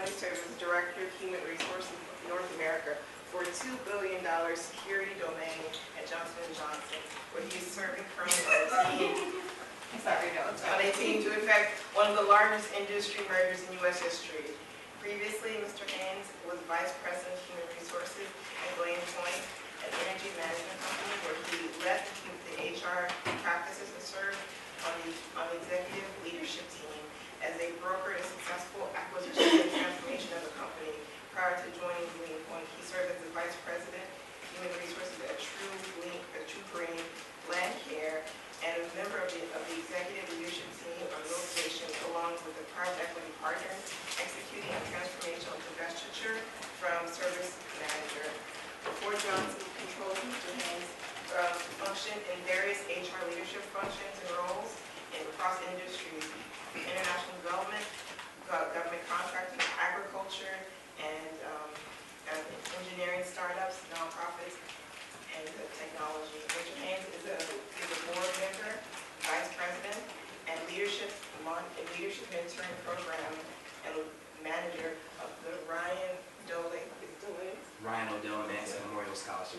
currently serves as Director of Human Resources of North America for a $2 billion security domain at Johnson & Johnson, where he is serving currently on a team to effect one of the largest industry mergers in U.S. history. Previously, Mr. Haynes was Vice President of Human Resources at Blaine Point, an energy management company, where he led the HR practices and served on the executive leadership team as they brokered a successful acquisition and transformation of the company. Prior to joining Blaine Point, he served as the Vice President of Human Resources at True Green Land Care, and a member of the executive leadership team on relocation, along with the private equity partner, executing a transformational divestiture from service manager. Before Johnson controls Mr. Haynes functioned in various HR leadership functions and roles across industries, international development, government contracting, agriculture, and engineering startups, nonprofits, and technology. Mr. Haynes is a board member, vice president, and leadership mentoring program and manager of the Ryan O'Dell Advanced Memorial Scholarship.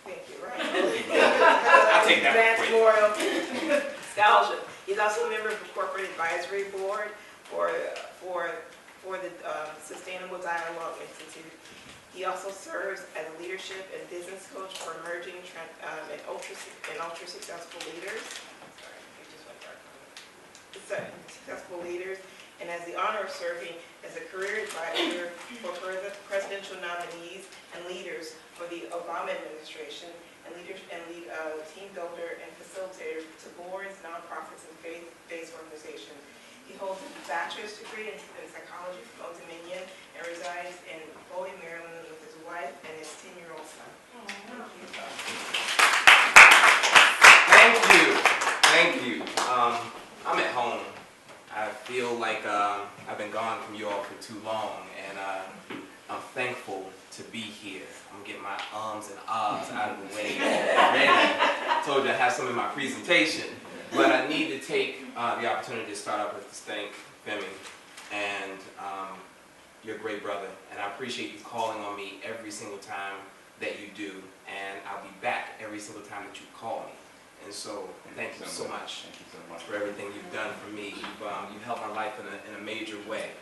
Thank you, Ryan. I'll take that. Advanced Memorial Scholarship. He's also a member of the corporate advisory board for the Sustainable Dialogue Institute. He also serves as a leadership and business coach for emerging and ultra successful leaders. Successful leaders, and has the honor of serving as a career advisor for presidential nominees and leaders for the Obama administration, and team builder and facilitator to boards, nonprofits, and faith-based organizations. He holds a bachelor's degree in psychology from Old Dominion and resides in Foley, Maryland, with his wife and his 10-year-old son. Thank you. I'm at home. I feel like I've been gone from you all for too long, and I'm thankful to be here. I'm getting my ums and ahs out of the way already. I told you I have some in my presentation, but I need to take the opportunity to start off with to thank Femi and your great brother, and I appreciate you calling on me every single time that you do, and I'll be back every single time that you call me. And so, thank you so much for everything you've done for me. You've helped my life in a major way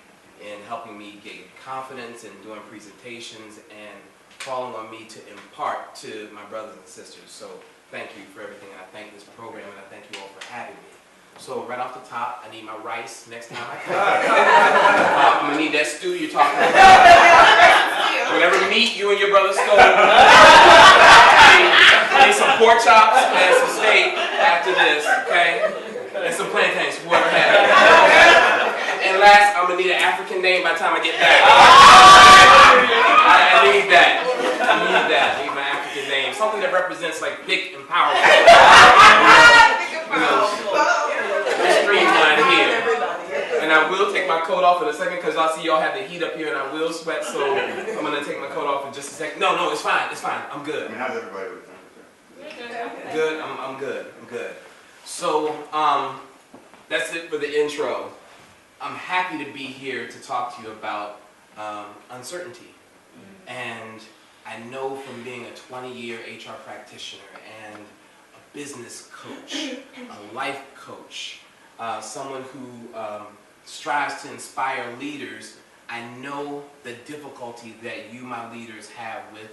in helping me gain confidence in doing presentations and calling on me to impart to my brothers and sisters. So, thank you for everything, and I thank this program, and I thank you all for having me. So, right off the top, I need my rice next time I come. I'm going to need that stew you're talking about. Whatever meat you and your brother stole. I need some pork chops and some steak after this, okay? And some plantains, whoever has it. And last, I'm going to need an African name by the time I get back. I need that. I need my African name. Something that represents like big and powerful. Streamline here. And I will take my coat off in a second because I see y'all have the heat up here and I will sweat, so I'm going to take my coat off in just a second. No, it's fine. It's fine. I'm good. I mean, how's everybody with temperature? Good. I'm good. So, that's it for the intro. I'm happy to be here to talk to you about uncertainty. And I know from being a 20-year HR practitioner and a business coach, a life coach, someone who strives to inspire leaders, I know the difficulty that you, my leaders, have with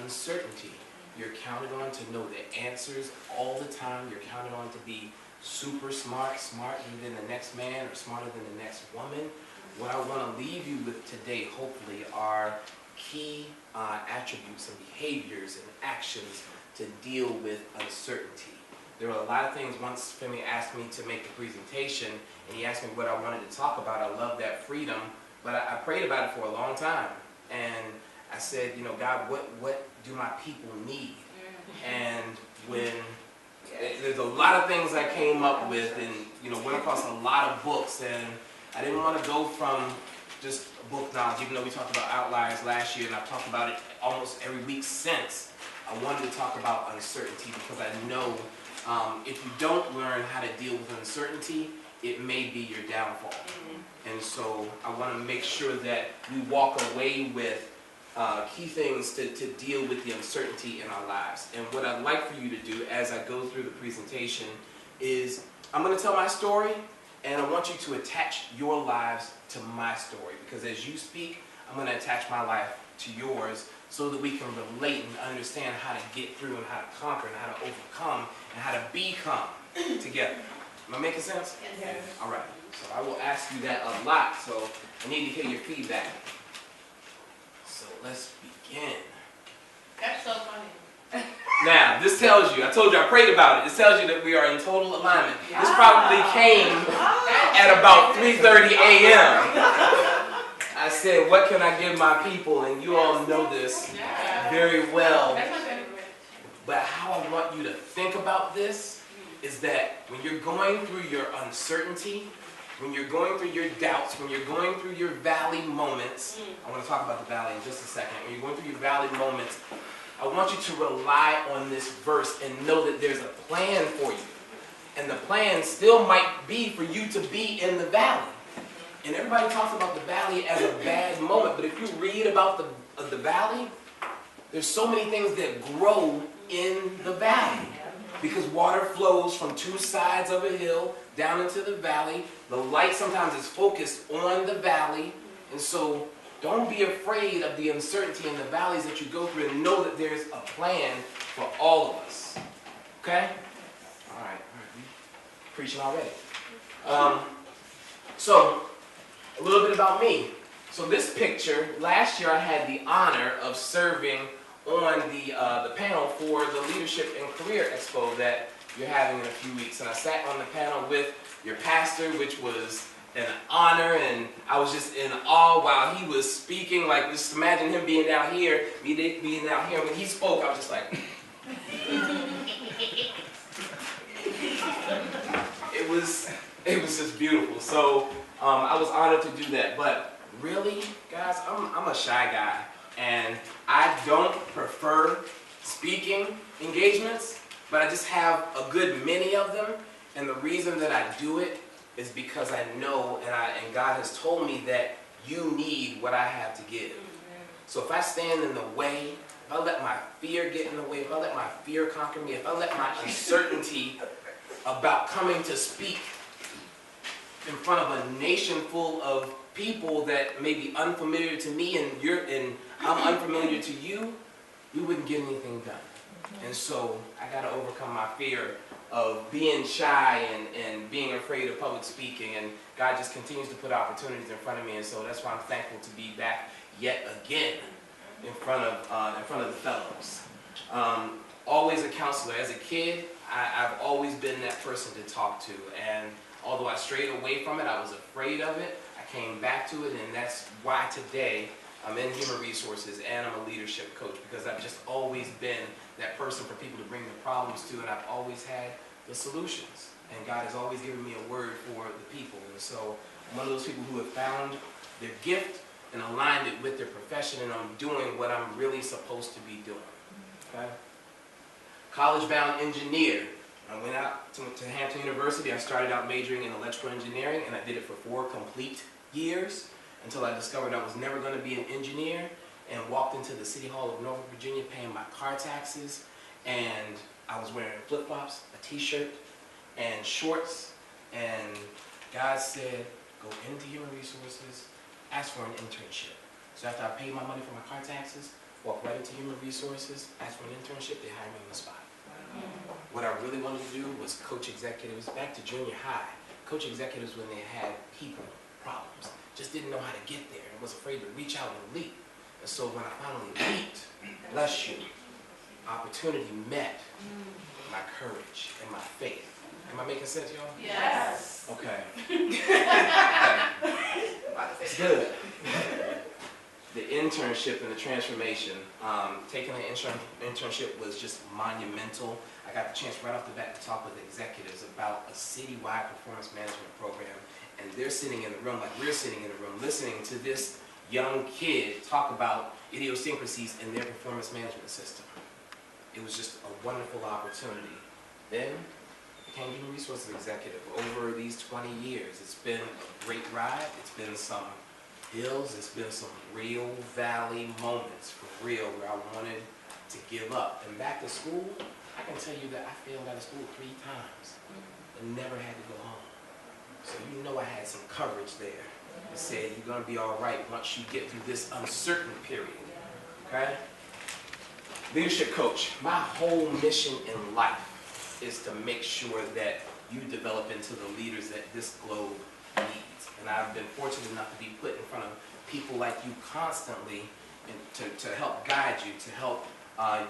uncertainty. You're counted on to know the answers all the time. You're counted on to be super smart, smarter than the next man or smarter than the next woman. What I want to leave you with today, hopefully, are key attributes and behaviors and actions to deal with uncertainty. There were a lot of things. Once Femi asked me to make the presentation, and he asked me what I wanted to talk about. I love that freedom, but I prayed about it for a long time. And I said, you know, God, what do my people need? And when there's a lot of things I came up with, and you know, went across a lot of books, and I didn't want to go from just book knowledge, even though we talked about outliers last year, and I've talked about it almost every week since. I wanted to talk about uncertainty because I know if you don't learn how to deal with uncertainty, it may be your downfall. And so I want to make sure that we walk away with key things to deal with the uncertainty in our lives. And what I'd like for you to do as I go through the presentation is I'm going to tell my story, and I want you to attach your lives to my story, because as you speak, I'm going to attach my life to yours so that we can relate and understand how to get through and how to conquer and how to overcome and how to become together. Am I making sense? Yes. All right. So I will ask you that a lot, so I need to hear your feedback. So let's begin. That's so funny. Now, this tells you, I told you I prayed about it. This tells you that we are in total alignment. This probably came at about 3:30 a.m. I said, what can I give my people? And you all know this very well. But how I want you to think about this is that when you're going through your uncertainty, when you're going through your doubts, when you're going through your valley moments, I want to talk about the valley in just a second. When you're going through your valley moments, I want you to rely on this verse and know that there's a plan for you. And the plan still might be for you to be in the valley. And everybody talks about the valley as a bad moment, but if you read about the valley, there's so many things that grow in the valley. Because water flows from two sides of a hill down into the valley. The light sometimes is focused on the valley. And so don't be afraid of the uncertainty in the valleys that you go through, and know that there's a plan for all of us. Okay? All right. Preaching already. So, a little bit about me. So this picture, last year I had the honor of serving on the panel for the Leadership and Career Expo that you're having in a few weeks. And I sat on the panel with your pastor, which was an honor, and I was just in awe while he was speaking. Like, just imagine him being down here, me being down here. When he spoke, I was just like, it was just beautiful. So I was honored to do that. But really, guys, I'm a shy guy, and I don't prefer speaking engagements, but I just have a good many of them. And the reason that I do it is because I know, and God has told me that you need what I have to give. So if I stand in the way, if I let my fear get in the way, if I let my fear conquer me, if I let my uncertainty about coming to speak in front of a nation full of people that may be unfamiliar to me, and I'm unfamiliar to you, we wouldn't get anything done. And so I got to overcome my fear of being shy and being afraid of public speaking, and God just continues to put opportunities in front of me, and so that's why I'm thankful to be back yet again in front of the fellows. Always a counselor. As a kid, I've always been that person to talk to, and although I strayed away from it, I was afraid of it, I came back to it, and that's why today I'm in human resources and I'm a leadership coach, because I've just always been that person for people to bring the problems to, and I've always had the solutions. And God has always given me a word for the people. And so I'm one of those people who have found their gift and aligned it with their profession, and I'm doing what I'm really supposed to be doing. Okay? College-bound engineer. I went out to Hampton University. I started out majoring in electrical engineering, and I did it for 4 complete years until I discovered I was never going to be an engineer, and walked into the City Hall of Norfolk, Virginia, paying my car taxes, and I was wearing flip-flops, a t-shirt, and shorts, and God said, go into human resources, ask for an internship. So after I paid my money for my car taxes, walked right into human resources, asked for an internship, they hired me on the spot. What I really wanted to do was coach executives back to junior high. Coach executives when they had people problems. Just didn't know how to get there and was afraid to reach out and leap. And so when I finally leaped, bless you, opportunity met my courage and my faith. Am I making sense, y'all? Yes. Okay. It's good. The internship and the transformation, taking an internship was just monumental. I got the chance right off the bat to talk with executives about a citywide performance management program, and they're sitting in the room like we're sitting in the room listening to this young kid talk about idiosyncrasies in their performance management system. It was just a wonderful opportunity. Then became Human Resources Executive over these 20 years. It's been a great ride. It's been some hills. It's been some real valley moments, for real, where I wanted to give up. And back to school, I can tell you that I failed out of school 3 times and never had to go home. So you know I had some courage there. It said you're going to be all right once you get through this uncertain period. Okay? Leadership coach, my whole mission in life is to make sure that you develop into the leaders that this globe needs. And I've been fortunate enough to be put in front of people like you constantly and to help guide you, to help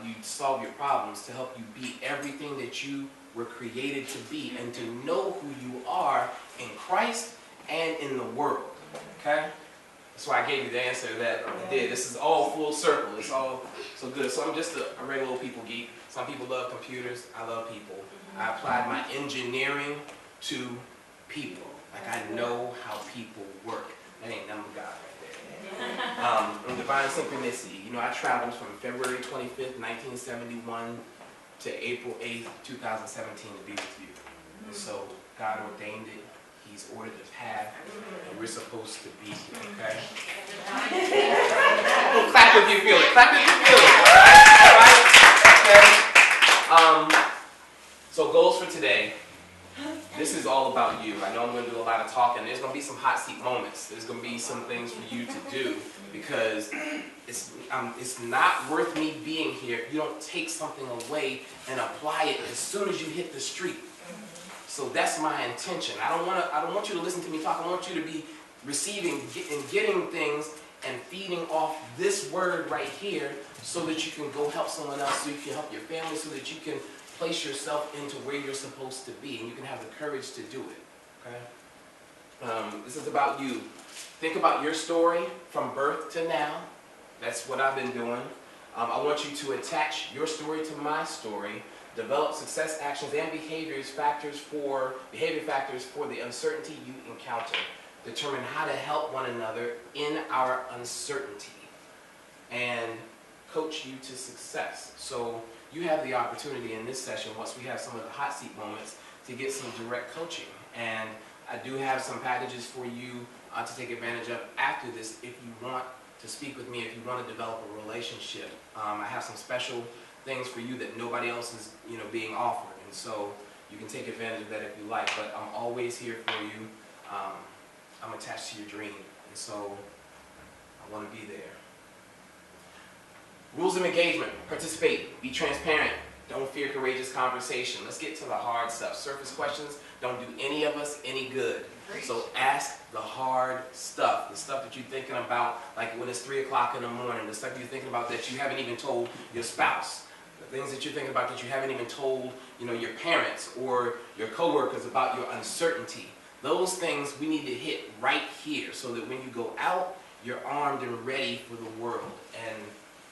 you solve your problems, to help you be everything that you were created to be, and to know who you are in Christ and in the world. Okay? That's why I gave you the answer that I did. This is all full circle. It's all so good. So I'm just a regular old people geek. Some people love computers. I love people. I applied my engineering to people. Like I know how people work. That ain't nothing but God right there. And divine synchronicity. You know, I traveled from February 25th, 1971 to April 8th, 2017 to be with you. And so God ordained it. He's ordered the path, and we're supposed to be here, okay? Well, clap if you feel it. Clap if you feel it. All right? Okay? So goals for today. This is all about you. I know I'm going to do a lot of talking. There's going to be some hot seat moments. There's going to be some things for you to do because it's not worth me being here if you don't take something away and apply it as soon as you hit the street. So that's my intention. I don't want you to listen to me talk. I want you to be receiving and getting things and feeding off this word right here so that you can go help someone else, so you can help your family, so that you can place yourself into where you're supposed to be and you can have the courage to do it. Okay? This is about you. Think about your story from birth to now. That's what I've been doing. I want you to attach your story to my story. Develop success actions and behavior factors for the uncertainty you encounter. Determine how to help one another in our uncertainty. And coach you to success. So you have the opportunity in this session, once we have some of the hot seat moments, to get some direct coaching. And I do have some packages for you to take advantage of after this if you want to speak with me, if you want to develop a relationship. I have some special things for you that nobody else is, being offered, and so you can take advantage of that if you like. But I'm always here for you. I'm attached to your dream, and so I want to be there. Rules of engagement: participate, be transparent, don't fear courageous conversation. Let's get to the hard stuff. Surface questions don't do any of us any good. So ask the hard stuff, the stuff that you're thinking about, like when it's 3 o'clock in the morning, the stuff you're thinking about that you haven't even told your spouse. The things that you're thinking about that you haven't even told, your parents or your coworkers about your uncertainty. Those things we need to hit right here so that when you go out, you're armed and ready for the world. And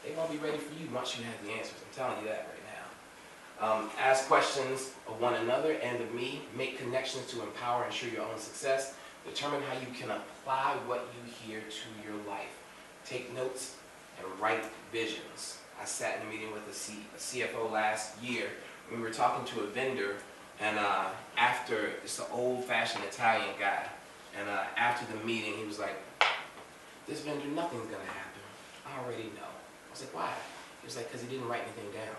they're going to be ready for you once you have the answers. I'm telling you that right now. Ask questions of one another and of me. Make connections to empower and ensure your own success. Determine how you can apply what you hear to your life. Take notes and write visions. I sat in a meeting with a CFO last year. We were talking to a vendor, and after, it's an old-fashioned Italian guy, and after the meeting, he was like, "This vendor, nothing's going to happen. I already know." I was like, "Why?" He was like, "Because he didn't write anything down."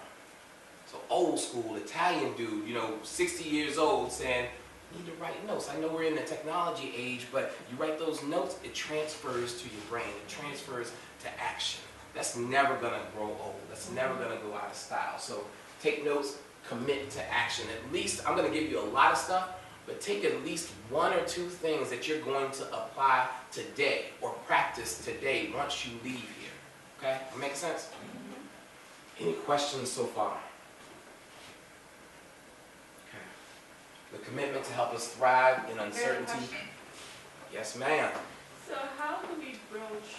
So old school Italian dude, 60 years old, saying, "You need to write notes." I know we're in the technology age, but you write those notes, it transfers to your brain. It transfers to action. That's never going to grow old. That's never going to go out of style. So take notes, commit to action. At least, I'm going to give you a lot of stuff, but take at least 1 or 2 things that you're going to apply today or practice today once you leave here. Okay? Make sense? Any questions so far? Okay. The commitment to help us thrive in uncertainty. Yes, ma'am. So how do we broach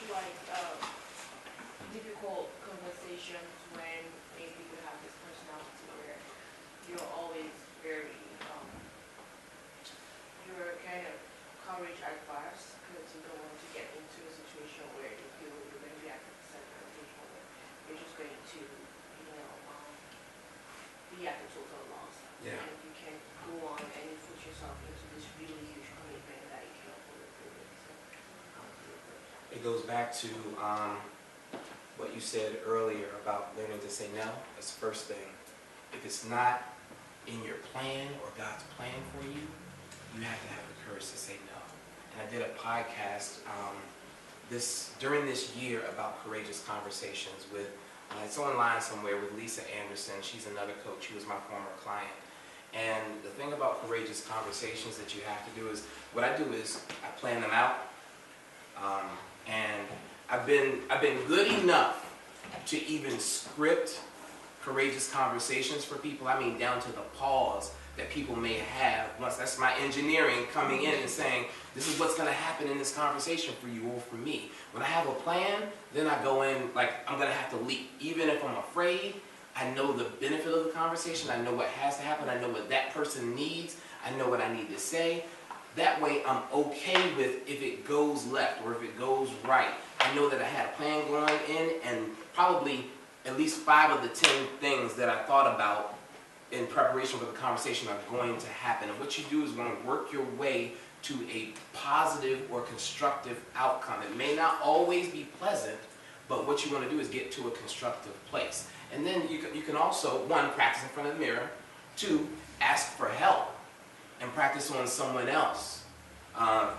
difficult conversations when maybe you have this personality where you're always very, you're kind of courage adverse because you don't want to get into a situation where you feel you're going to be at a certain situation where you're just going to, be at a total loss. Yeah. And you can go It goes back to what you said earlier about learning to say no. That's the first thing. If it's not in your plan or God's plan for you, you have to have the courage to say no. And I did a podcast during this year about courageous conversations with, it's online somewhere, with Lisa Anderson. She's another coach. She was my former client. And the thing about courageous conversations that you have to do is, what I do is I plan them out. And I've been good enough to even script courageous conversations for people. I mean, down to the pause that people may have. Once that's my engineering coming in and saying, this is what's going to happen in this conversation for you or for me. When I have a plan, then I go in like I'm going to have to leap. Even if I'm afraid, I know the benefit of the conversation. I know what has to happen. I know what that person needs. I know what I need to say. That way I'm okay with if it goes left or if it goes right. I know that I had a plan going in, and probably at least 5 of the 10 things that I thought about in preparation for the conversation are going to happen. And what you do is going to work your way to a positive or constructive outcome. It may not always be pleasant, but what you want to do is get to a constructive place. And then you can also, 1, practice in front of the mirror. 2, ask for help and practice on someone else.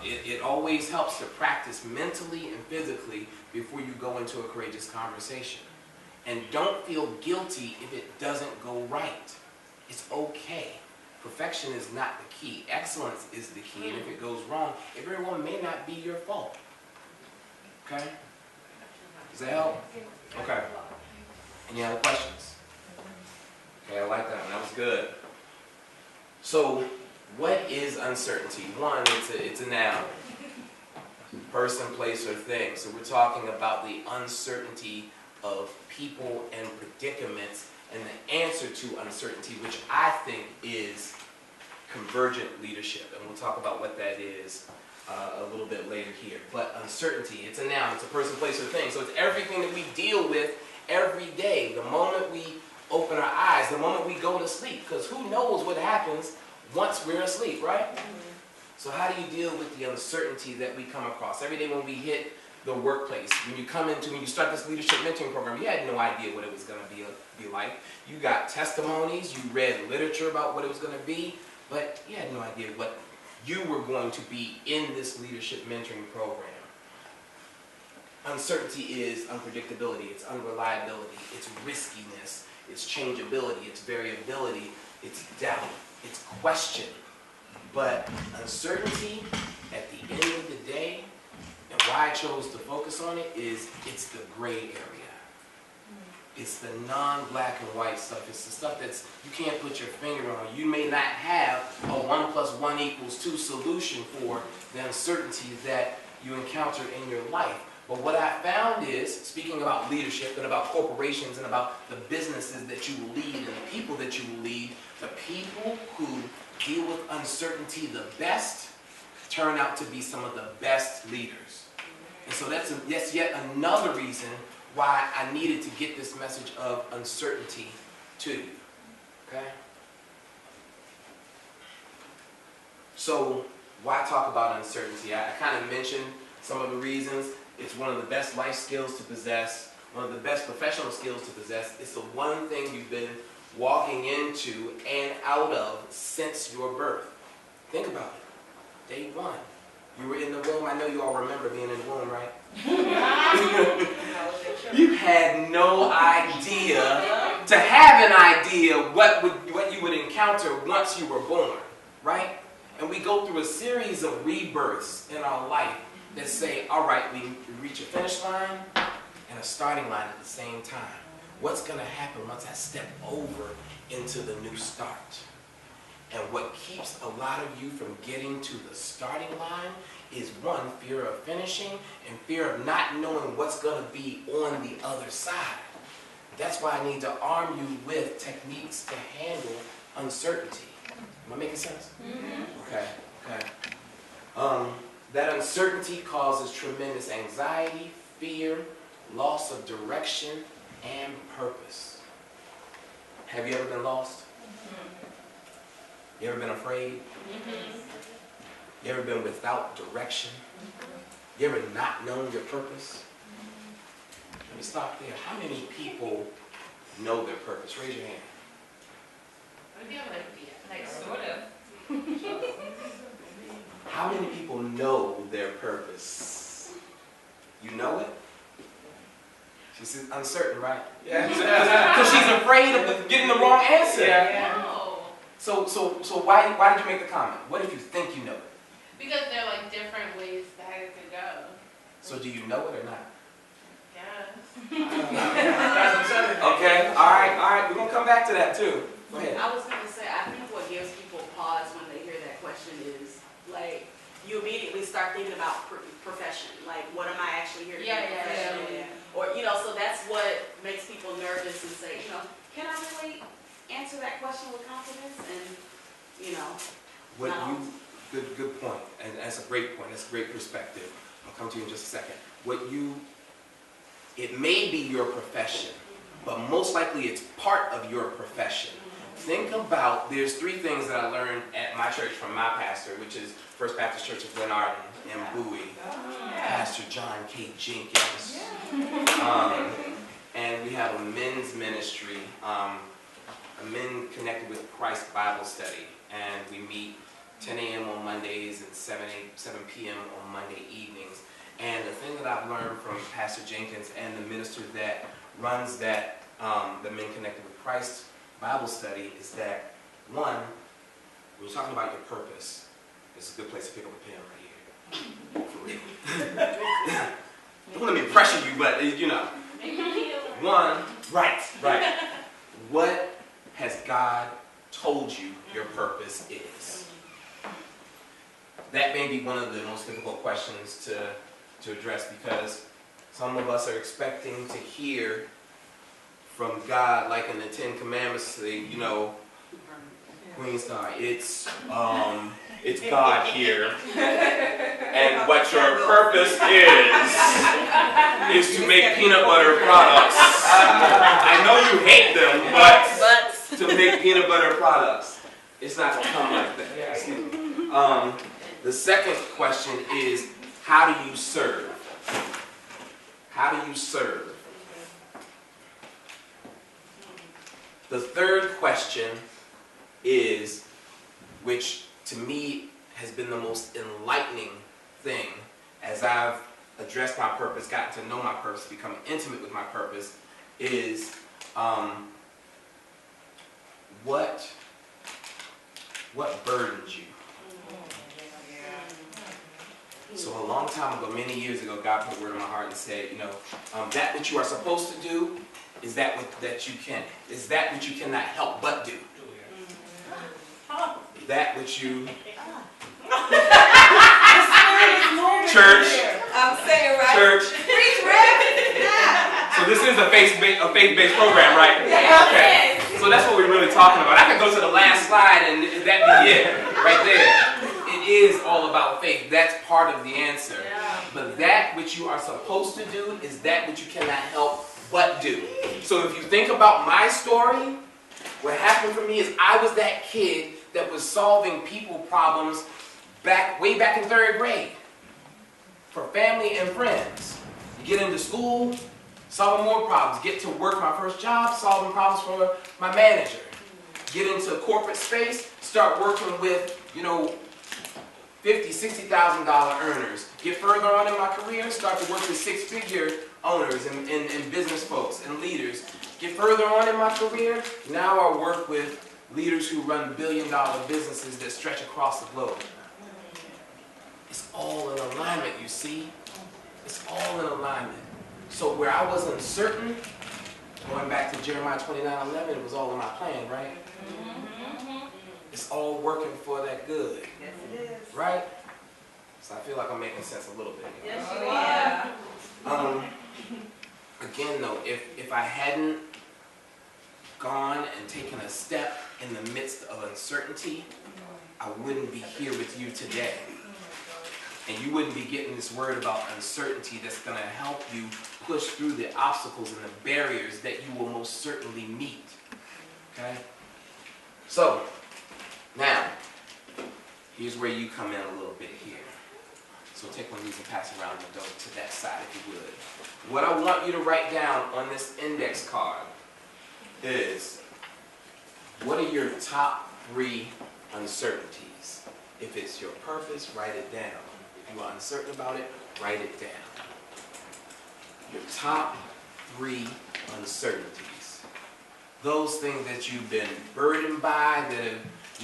It always helps to practice mentally and physically before you go into a courageous conversation. And don't feel guilty if it doesn't go right. It's okay. Perfection is not the key. Excellence is the key. And if it goes wrong, it very well may not be your fault. Okay? Does that help? Okay. Any other questions? Okay, I like that one. That was good. So, what is uncertainty? 1, it's a noun. Person, place, or thing. So we're talking about the uncertainty of people and predicaments, and the answer to uncertainty, which I think is convergent leadership. And we'll talk about what that is a little bit later here. But uncertainty, it's a noun, it's a person, place, or thing. So it's everything that we deal with every day. The moment we open our eyes, the moment we go to sleep. Because who knows what happens once we're asleep, right? So how do you deal with the uncertainty that we come across? Every day when we hit the workplace, when you start this leadership mentoring program, you had no idea what it was going to be like. You got testimonies, you read literature about what it was going to be, but you had no idea what you were going to be in this leadership mentoring program. Uncertainty is unpredictability, it's unreliability, it's riskiness, it's changeability, it's variability, it's doubt, it's question. But uncertainty, at the end of the day, and why I chose to focus on it, is it's the gray area. It's the non-black and white stuff. It's the stuff that's you can't put your finger on. You may not have a 1 + 1 = 2 solution for the uncertainty that you encounter in your life. But what I found is, speaking about leadership and about corporations and about the businesses that you will lead and the people that you will lead, the people who deal with uncertainty the best turn out to be some of the best leaders. And so that's yet another reason why I needed to get this message of uncertainty to you. Okay? So why talk about uncertainty? I kind of mentioned some of the reasons. It's one of the best life skills to possess, one of the best professional skills to possess. It's the one thing you've been walking into and out of since your birth. Think about it. Day 1. You were in the womb. I know you all remember being in the womb, right? You had no idea to have an idea what you would encounter once you were born, right? And we go through a series of rebirths in our life that say, all right, we reach a finish line and a starting line at the same time. What's going to happen once I step over into the new start? And what keeps a lot of you from getting to the starting line is 1, fear of finishing, and fear of not knowing what's going to be on the other side. That's why I need to arm you with techniques to handle uncertainty. Am I making sense? Mm-hmm. Okay. That uncertainty causes tremendous anxiety, fear, loss of direction, and purpose. Have you ever been lost? You ever been afraid? You ever been without direction? You ever not known your purpose? Let me stop there. How many people know their purpose? Raise your hand. Like sort of. How many people know their purpose? You know it? She's uncertain, right? Yeah. Because she's afraid of getting the wrong answer. No. So why did you make the comment? What if you think you know it? Because there are like different ways that it could go. So do you know it or not? Yes. Okay, all right. We're going to come back to that too. Go ahead. I was going to say, I think what gives people pause when they hear that question is, like, you immediately start thinking about profession. Like, what am I actually here to do? Yeah. Or, so that's what makes people nervous and say, can I really answer that question with confidence? And, What no. Good point, and that's a great point. That's a great perspective. I'll come to you in just a second. It may be your profession, but most likely it's part of your profession. Think about, there's 3 things that I learned at my church from my pastor, which is First Baptist Church of Glen Arden in Bowie, Pastor John K. Jenkins. And we have a men's ministry, a Men Connected with Christ Bible Study, and we meet 10 a.m. on Mondays and 7 p.m. on Monday evenings. And the thing that I've learned from Pastor Jenkins and the minister that runs that, the Men Connected with Christ Bible Study, is that, one, when you're talking about your purpose, it's a good place to pick up a pen right here. For real. Don't let me pressure you, but one, right. What has God told you your purpose is? That may be one of the most difficult questions to address, because some of us are expecting to hear from God, like in the 10 Commandments, say, Queen Star, it's God here, and what your purpose is to make peanut butter products. I know you hate them, but to make peanut butter products. It's not going to come like that. Excuse me. The second question is, how do you serve? How do you serve? The third question is, which to me has been the most enlightening thing as I've addressed my purpose, gotten to know my purpose, become intimate with my purpose, is what burdens you? So a long time ago, many years ago, God put a word in my heart and said, that which you are supposed to do is that which you cannot help but do. That which you... Church. I'm saying right. Church. So this is a faith-based program, right? Okay. So that's what we're really talking about. I could go to the last slide and that be it, right there. It is all about faith. That's part of the answer. But that which you are supposed to do is that which you cannot help but do. So if you think about my story, what happened for me is I was that kid that was solving people problems way back in 3rd grade for family and friends. You get into school, solving more problems. Get to work my first job, solving problems for my manager. Get into corporate space, start working with, $50,000, $60,000 earners. Get further on in my career, start to work with 6-figure owners and business folks and leaders. Get further on in my career, now I work with leaders who run billion-dollar businesses that stretch across the globe. It's all in alignment, you see? It's all in alignment. So where I was uncertain, going back to Jeremiah 29:11, it was all in my plan, right? It's all working for that good. Yes, it is. Right? So I feel like I'm making sense a little bit. Yes, you are. Again, though, if I hadn't gone and taken a step in the midst of uncertainty, I wouldn't be here with you today. And you wouldn't be getting this word about uncertainty that's going to help you push through the obstacles and the barriers that you will most certainly meet. Okay? So, now, here's where you come in a little bit here. So take one of these and pass it around and go to that side if you would. What I want you to write down on this index card is, what are your top 3 uncertainties? If it's your purpose, write it down. If you are uncertain about it, write it down. Your top 3 uncertainties. Those things that you've been burdened by, that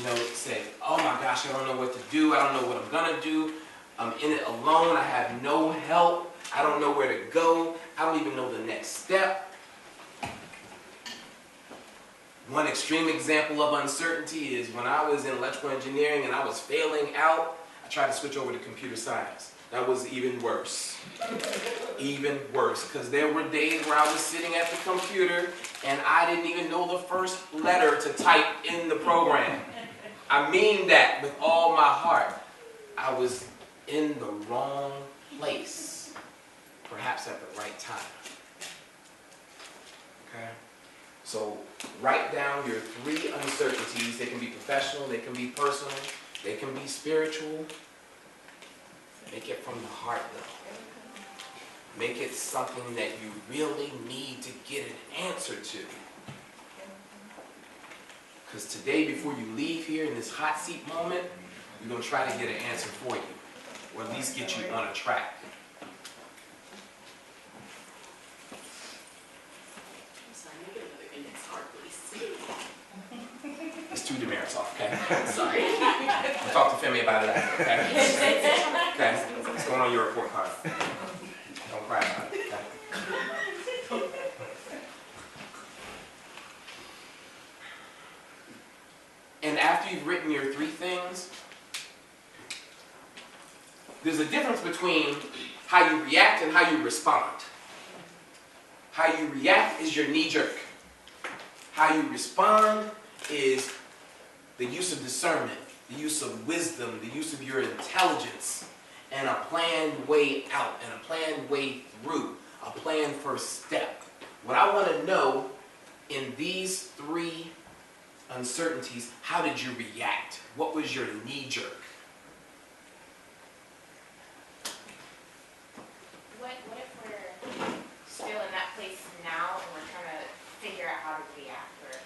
have, said, oh my gosh, I don't know what to do, I don't know what I'm gonna do, I'm in it alone, I have no help, I don't know where to go, I don't even know the next step. One extreme example of uncertainty is when I was in electrical engineering and I was failing out, I tried to switch over to computer science. That was even worse. Even worse, because there were days where I was sitting at the computer and I didn't even know the first letter to type in the program. I mean that with all my heart. I was in the wrong place, perhaps at the right time. Okay? So write down your 3 uncertainties. They can be professional, they can be personal, they can be spiritual. Make it from the heart though. Make it something that you really need to get an answer to. Because today, before you leave here in this hot seat moment, we're going to try to get an answer for you. Or at least get you on a track. I'm sorry, make it another index card, please. It's 2 demerits off, okay? Sorry. We'll talk to Femi about it after, okay? Okay? It's going on your report card. Don't cry about it, okay? And after you've written your 3 things, there's a difference between how you react and how you respond. How you react is your knee-jerk. How you respond is the use of discernment, the use of wisdom, the use of your intelligence, and a planned way out, and a planned way through, a planned first step. What I want to know in these 3 uncertainties, how did you react? What was your knee-jerk? What if we're still in that place now and we're trying to figure out how to react? Or,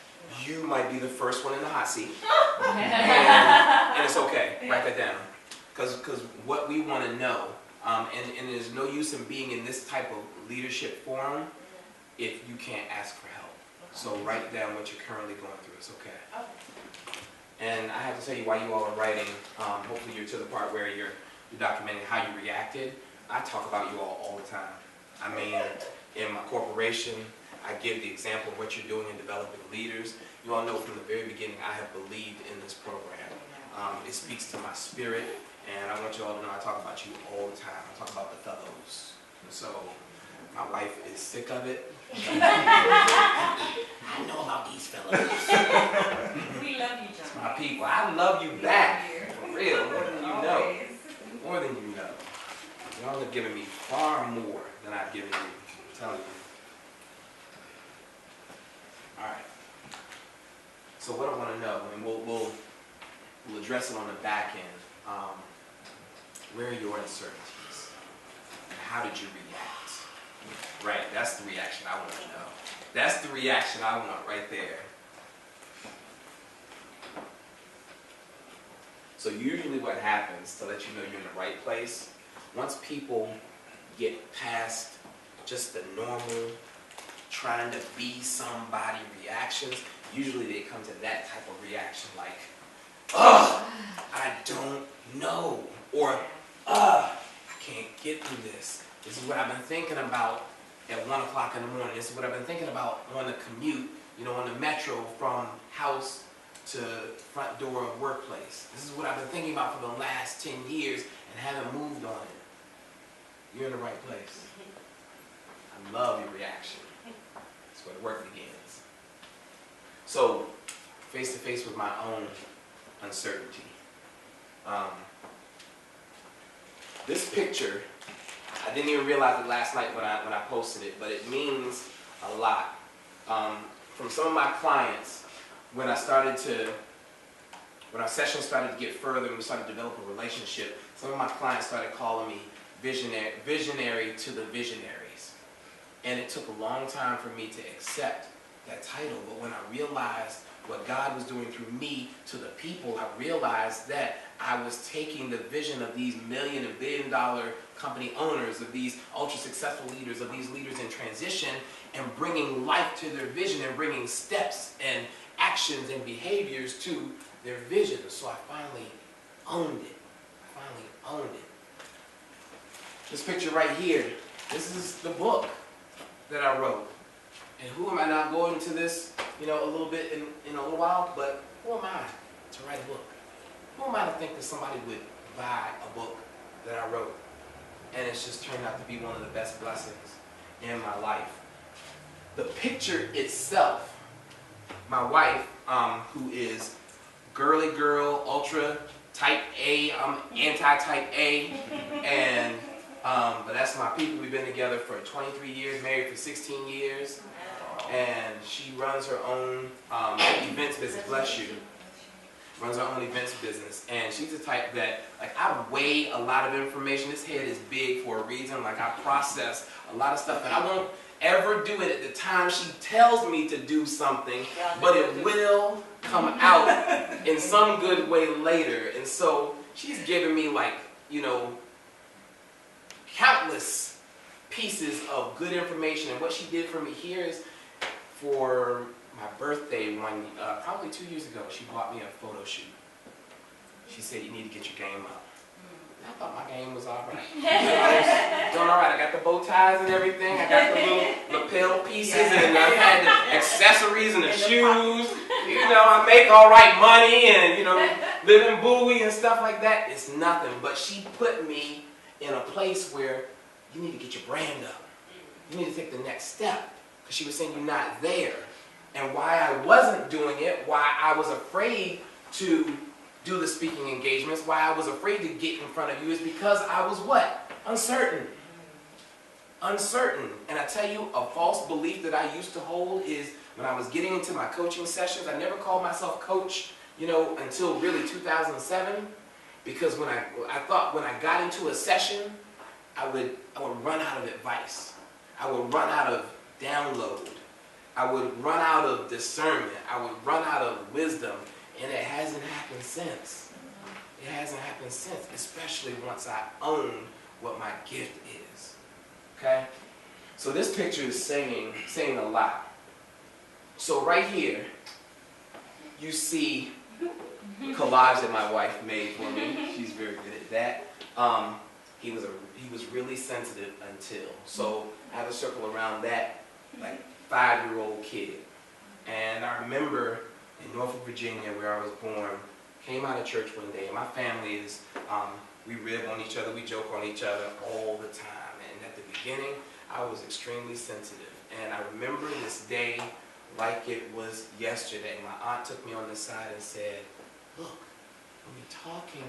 You might be the first one in the hot seat. and it's okay. Write that down. Because what we want to know, and there's no use in being in this type of leadership forum if you can't ask for help. So write down what you're currently going through. It's okay. And I have to tell you, while you all are writing, hopefully you're to the part where you're documenting how you reacted. I talk about you all the time. I mean, in my corporation, I give the example of what you're doing in developing leaders. You all know from the very beginning I have believed in this program. It speaks to my spirit, and I want you all to know I talk about you all the time. I talk about the fellows. So my wife is sick of it. I know about these fellows. We love you, John. It's my people. I love you back. For real, more than you know. More than you know. Y'all have given me far more than I've given you. I'm telling you. Alright. So what I want to know, and we'll address it on the back end. Where are your uncertainties? And how did you react? Right, that's the reaction I want to know. That's the reaction I want right there. So usually what happens, to let you know you're in the right place, once people get past just the normal trying to be somebody reactions, usually they come to that type of reaction like, ugh, I don't know, or I can't get through this. This is what I've been thinking about at 1 o'clock in the morning. This is what I've been thinking about on the commute, on the metro from house to front door of workplace. This is what I've been thinking about for the last 10 years and haven't moved on it. You're in the right place. I love your reaction. That's where the work begins. So, face to face with my own uncertainty. This picture, I didn't even realize it last night when I posted it, but it means a lot. From some of my clients, when our sessions started to get further and we started to develop a relationship, some of my clients started calling me visionary to the visionaries. And it took a long time for me to accept that title, but when I realized what God was doing through me to the people, I realized that I was taking the vision of these million and billion dollar company owners, of these ultra successful leaders, of these leaders in transition, and bringing life to their vision and bringing steps and actions and behaviors to their vision. So I finally owned it. I finally owned it. This picture right here, this is the book that I wrote. And who am I? Not going into this, a little bit in a little while, but who am I to write a book? Who am I to think that somebody would buy a book that I wrote? And it's just turned out to be one of the best blessings in my life. The picture itself, my wife, who is girly girl, ultra type A, I'm anti-type A, and but that's my people. We've been together for 23 years, married for 16 years, and she runs her own events business. Bless you. Runs her own events business, and she's the type that, like, I weigh a lot of information. This head is big for a reason. Like, I process a lot of stuff, and I won't ever do it at the time she tells me to do something, but it will come out in some good way later. And so she's given me, like, countless pieces of good information. And what she did for me here is, for my birthday probably 2 years ago, she bought me a photo shoot. She said, you need to get your game up. And I thought my game was all right. I was doing all right. I got the bow ties and everything. I got the little lapel pieces, and I had the accessories and the shoes. I make all right money and, live in Bowie and stuff like that. It's nothing. But she put me in a place where you need to get your brand up. You need to take the next step. Because she was saying you're not there. And why I wasn't doing it, why I was afraid to do the speaking engagements, why I was afraid to get in front of you, is because I was what? Uncertain. Uncertain. And I tell you, a false belief that I used to hold is when I was getting into my coaching sessions, I never called myself coach, until really 2007. Because when I thought when I got into a session, I would run out of advice. I would run out of download. I would run out of discernment. I would run out of wisdom. And it hasn't happened since. It hasn't happened since, especially once I own what my gift is. Okay? So this picture is saying a lot. So right here, you see collage that my wife made for me. She's very good at that. He was really sensitive until. So I have a circle around that, like, 5-year-old kid. And I remember in Norfolk, Virginia, where I was born, came out of church one day, and my family is, we rib on each other, we joke on each other all the time. And at the beginning, I was extremely sensitive. And I remember this day like it was yesterday. My aunt took me on the side and said, look, when we're talking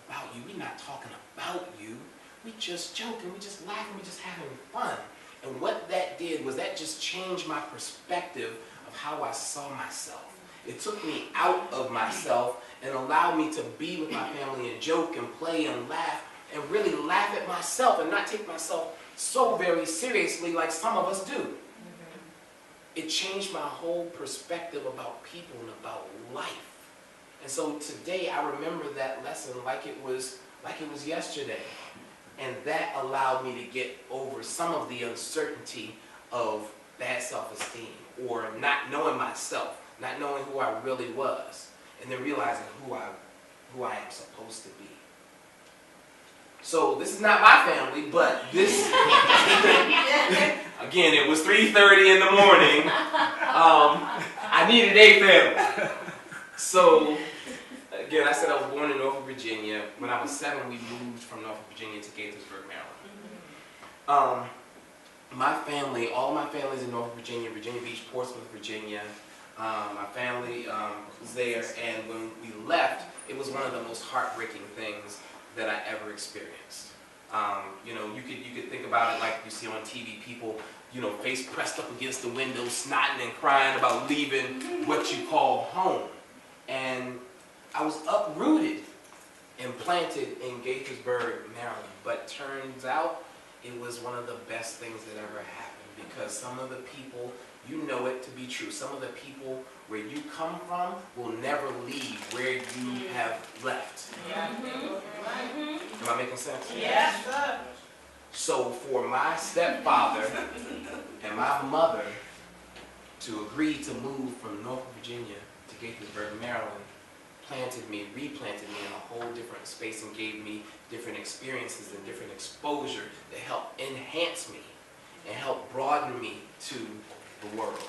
about you, we're not talking about you. We just joking, we just laughing, we just having fun. And what that did was that just changed my perspective of how I saw myself. It took me out of myself and allowed me to be with my family and joke and play and laugh and really laugh at myself and not take myself so very seriously like some of us do. It changed my whole perspective about people and about life. And so today I remember that lesson like it was yesterday. And that allowed me to get over some of the uncertainty of bad self-esteem or not knowing myself, not knowing who I really was, and then realizing who I am supposed to be. So this is not my family, but this, again, it was 3:30 in the morning. I needed a family. So, again, I said I was born in Norfolk, Virginia. When I was 7, we moved from Norfolk, Virginia to Gaithersburg, Maryland. My family, all my family's in Norfolk, Virginia, Virginia Beach, Portsmouth, Virginia. My family was there, and when we left, it was one of the most heartbreaking things that I ever experienced. You could think about it like you see on TV, people, face pressed up against the window, snotting and crying about leaving what you call home. And I was uprooted and planted in Gaithersburg, Maryland. But turns out it was one of the best things that ever happened, because some of the people, you know it to be true, some of the people where you come from will never leave where you have left. Am I making sense? Yes, sir. So for my stepfather and my mother to agree to move from Norfolk, Virginia to Gaithersburg, Maryland, planted me, replanted me in a whole different space and gave me different experiences and different exposure that helped enhance me and helped broaden me to the world.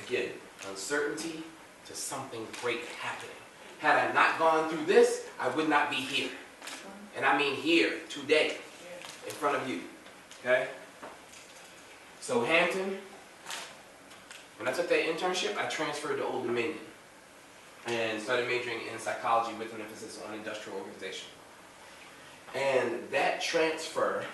Again, uncertainty to something great happening. Had I not gone through this, I would not be here. And I mean here, today, in front of you. Okay? So Hampton, when I took that internship, I transferred to Old Dominion and started majoring in psychology with an emphasis on industrial organization. And that transfer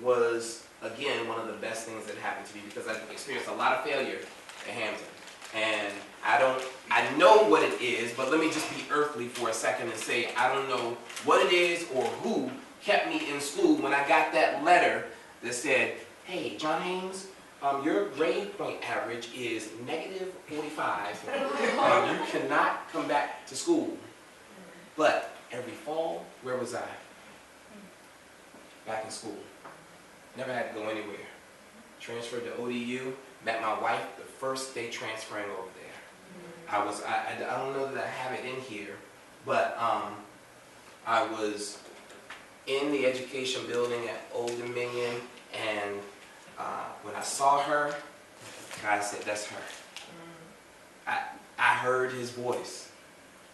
was, again, one of the best things that happened to me, because I experienced a lot of failure at Hampton. And I know what it is, but let me just be earthly for a second and say I don't know what it is or who kept me in school when I got that letter that said, hey, John Haynes, your grade point average is negative 45. You cannot come back to school. But every fall, where was I? Back in school. Never had to go anywhere. Transferred to ODU, met my wife the first day transferring over there. I don't know that I have it in here, but I was in the education building at Old Dominion, and when I saw her, God said, that's her. I heard his voice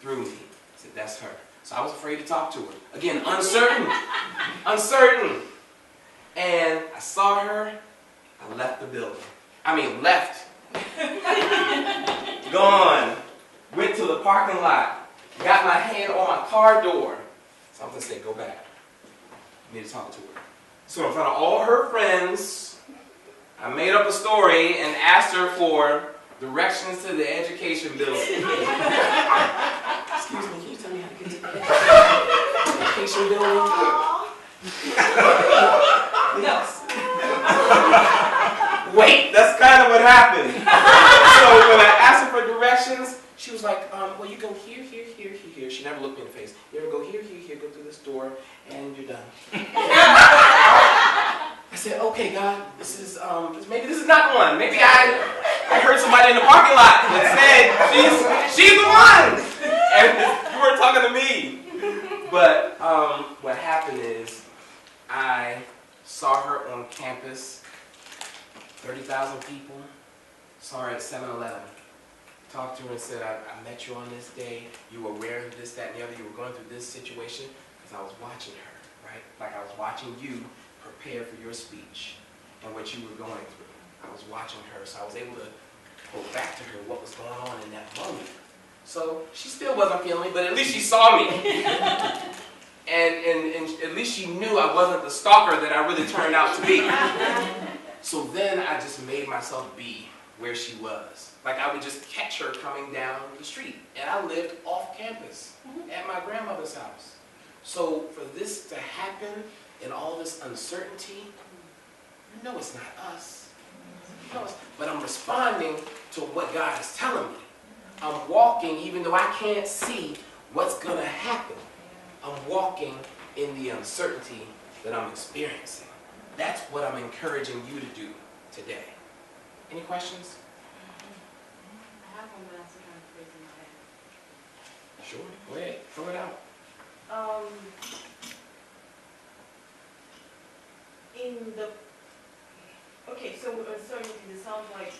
through me. I said, that's her. So I was afraid to talk to her. Again, uncertain. Uncertain. And I saw her. I left the building. I mean, left. Gone. Went to the parking lot. Got my hand on my car door. Something said, go back. I need to talk to her. So in front of all her friends, I made up a story and asked her for directions to the education building. Excuse me, can you tell me how to get to the education building? Yes. Wait, that's kind of what happened. So when I asked her for directions, she was like, well, you go here, here, here, here, here. She never looked me in the face. You ever go here, here, here, go through this door, and you're done. I said, okay, God, this is, maybe this is not the one. Maybe I heard somebody in the parking lot that said, she's the one. And you weren't talking to me. But what happened is I saw her on campus, 30,000 people, saw her at 7-Eleven. Talked to her and said, I met you on this day. You were aware of this, that, and the other. You were going through this situation because I was watching her, right? Like I was watching you prepare for your speech and what you were going through. I was watching her, so I was able to go back to her what was going on in that moment. So she still wasn't feeling me, but at least she saw me. and at least she knew I wasn't the stalker that I really turned out to be. So then I just made myself be where she was. Like I would just catch her coming down the street. And I lived off campus at my grandmother's house. So for this to happen in all this uncertainty, you know it's not us. You know but I'm responding to what God is telling me. I'm walking even though I can't see what's going to happen. I'm walking in the uncertainty that I'm experiencing. That's what I'm encouraging you to do today. Any questions? I have one, but I'm still trying to phrase in my head. Sure, go ahead, throw it out. So uncertainty, it sounds like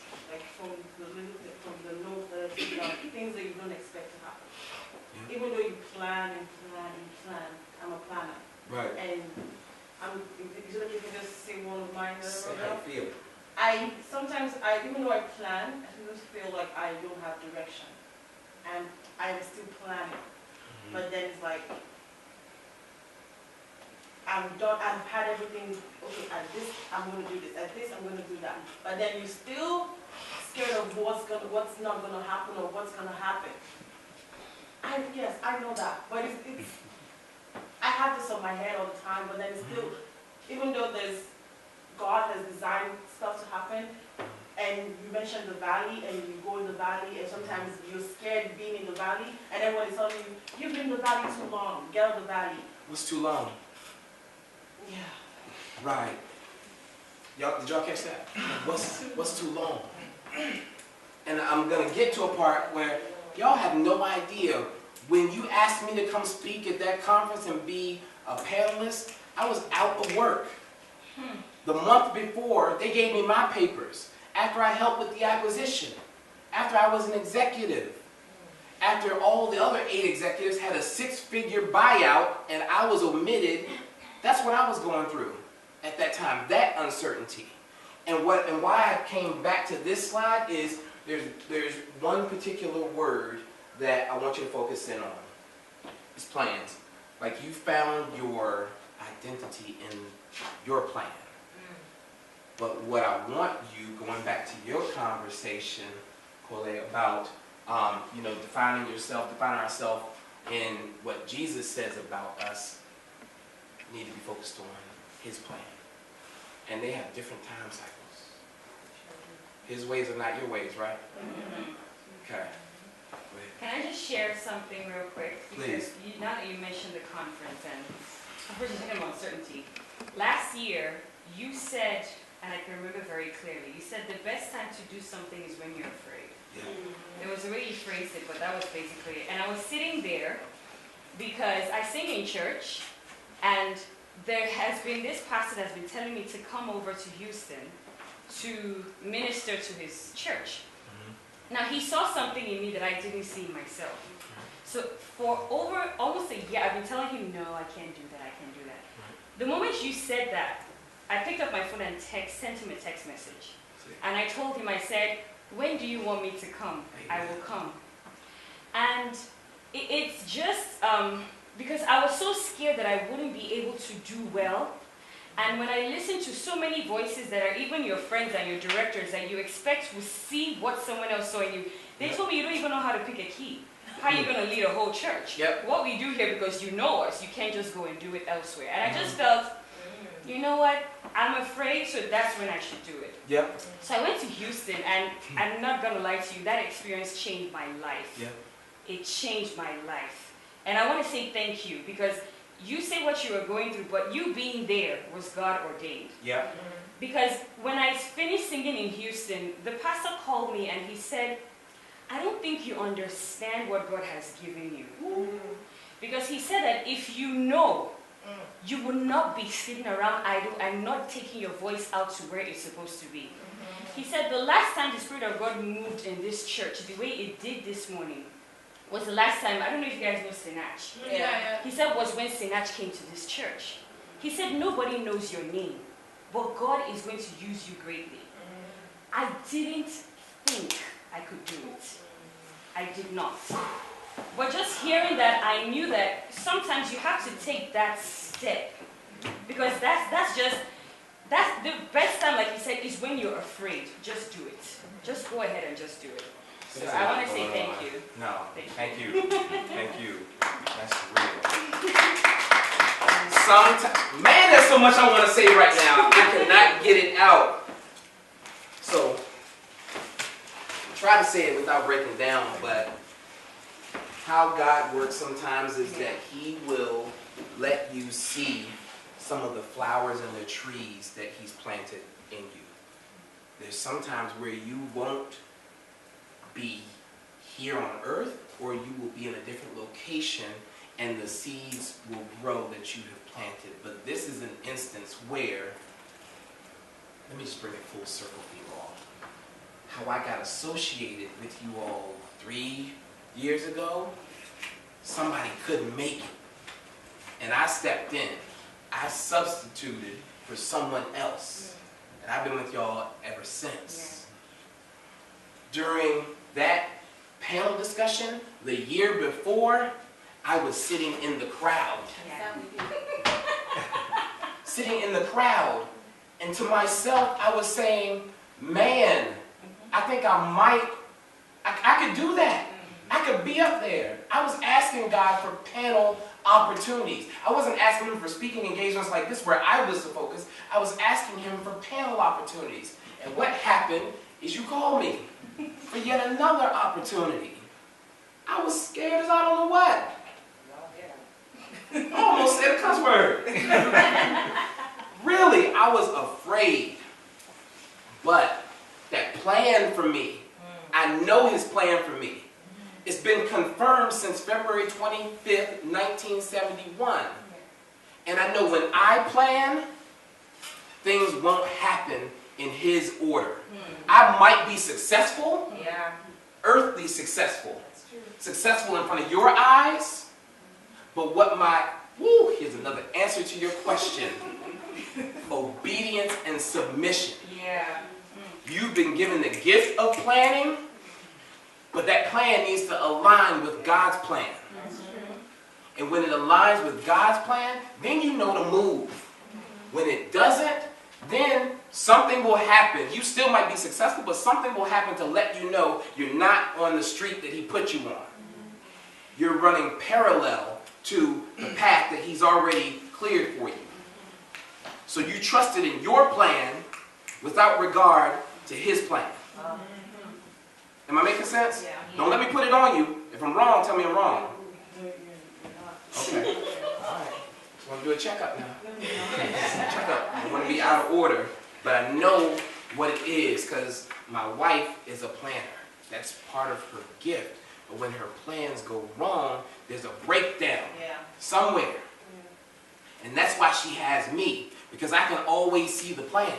from the note that things that you don't expect to happen. Yeah. Even though you plan and plan and plan, I'm a planner. Right. And is it okay if I just say one of mine that I Say wrote how down? you feel. Sometimes even though I plan, I sometimes feel like I don't have direction. And I'm still planning. But then it's like, I'm done, I've had everything, okay, at this, I'm going to do this, at this, I'm going to do that. But then you're still scared of what's not going to happen or what's going to happen. Yes, I know that, but it's I have this on my head all the time, but then it's still, even though God has designed stuff to happen, and you mentioned the valley, and you go in the valley, and sometimes you're scared being in the valley, and everyone is telling you, you've been in the valley too long, get out of the valley. What's too long? Yeah. Right. Y'all, did y'all catch that? What's too long? And I'm gonna get to a part where y'all have no idea. When you asked me to come speak at that conference and be a panelist, I was out of work. The month before, they gave me my papers. After I helped with the acquisition. After I was an executive. After all the other 8 executives had a 6-figure buyout and I was omitted, that's what I was going through at that time, that uncertainty. And why I came back to this slide is there's one particular word that I want you to focus in on. It's plans. Like you found your identity in your plan. But what I want you, going back to your conversation, Colette, about defining yourself, defining ourselves in what Jesus says about us, need to be focused on His plan. And they have different time cycles. His ways are not your ways, right? Okay. Can I just share something real quick? Please. Because now that you mentioned the conference and we're talking about uncertainty. Last year, you said, and I can remember very clearly, you said the best time to do something is when you're afraid. Yeah. There was a way you phrased it, but that was basically it. And I was sitting there because I sing in church, and there has been this pastor that's been telling me to come over to Houston to minister to his church. Now, he saw something in me that I didn't see in myself. So for over almost a year, I've been telling him, no, I can't do that, I can't do that. The moment you said that, I picked up my phone and sent him a text message. And I told him, I said, when do you want me to come? I will come. And it's just because I was so scared that I wouldn't be able to do well. And when I listen to so many voices that are even your friends and your directors that you expect to see what someone else saw in you, they told me you don't even know how to pick a key. How are you going to lead a whole church? What we do here, because you know us, you can't just go and do it elsewhere. And I just felt, you know what, I'm afraid, so that's when I should do it. So I went to Houston, and I'm not going to lie to you, that experience changed my life. It changed my life. And I want to say thank you, because you say what you were going through, but you being there was God ordained. Because when I finished singing in Houston, the pastor called me and he said, I don't think you understand what God has given you. Because he said that if you know, you will not be sitting around idle and not taking your voice out to where it's supposed to be. He said the last time the Spirit of God moved in this church, the way it did this morning, was the last time, I don't know if you guys know Sinach. He said was when Sinach came to this church. He said nobody knows your name, but God is going to use you greatly. I didn't think I could do it. I did not. But just hearing that, I knew that sometimes you have to take that step. Because that's the best time, like he said, is when you're afraid. Just do it. Just go ahead and just do it. So I want to say thank you. No, thank you. Thank you. That's real. Man, there's so much I want to say right now. I cannot get it out. So, try to say it without breaking down, but how God works sometimes is that He will let you see some of the flowers and the trees that He's planted in you. There's sometimes where you won't be here on earth, or you will be in a different location and the seeds will grow that you have planted. But this is an instance where, let me just bring it full circle for you all. How I got associated with you all 3 years ago, somebody couldn't make it. And I stepped in. I substituted for someone else. And I've been with y'all ever since. During that panel discussion, the year before, I was sitting in the crowd. Sitting in the crowd. And to myself, I was saying, man, I think I could do that. I I could be up there. I was asking God for panel opportunities. I wasn't asking him for speaking engagements like this where I was the focus. I was asking him for panel opportunities. And what happened is you called me for yet another opportunity. I was scared as I don't know what. I almost said a cuss word. Really, I was afraid. But that plan for me, I know his plan for me. It's been confirmed since February 25th, 1971. And I know when I plan, things won't happen in his order. I might be successful, earthly successful, successful in front of your eyes, but what here's another answer to your question. Obedience and submission. You've been given the gift of planning, but that plan needs to align with God's plan. And when it aligns with God's plan, then you know to move. When it doesn't, then something will happen. You still might be successful, but something will happen to let you know you're not on the street that he put you on. You're running parallel to the path that he's already cleared for you. So you trusted in your plan without regard to his plan. Am I making sense? Don't let me put it on you. If I'm wrong, tell me I'm wrong. Okay. All right. Just want to do a checkup now. Checkup. I want to be out of order, but I know what it is because my wife is a planner. That's part of her gift. But when her plans go wrong, there's a breakdown somewhere. And that's why she has me, because I can always see the plan.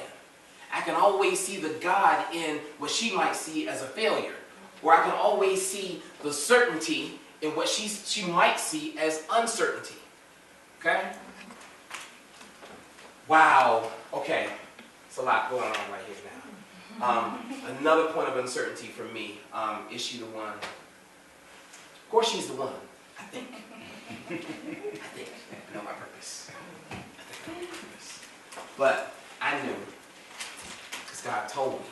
I can always see the God in what she might see as a failure. Or I can always see the certainty in what she might see as uncertainty. Okay? Wow. Okay. It's a lot going on right here now. Another point of uncertainty for me, is she the one? Of course she's the one, I think. I know my purpose. I know my purpose. But I knew, because God told me.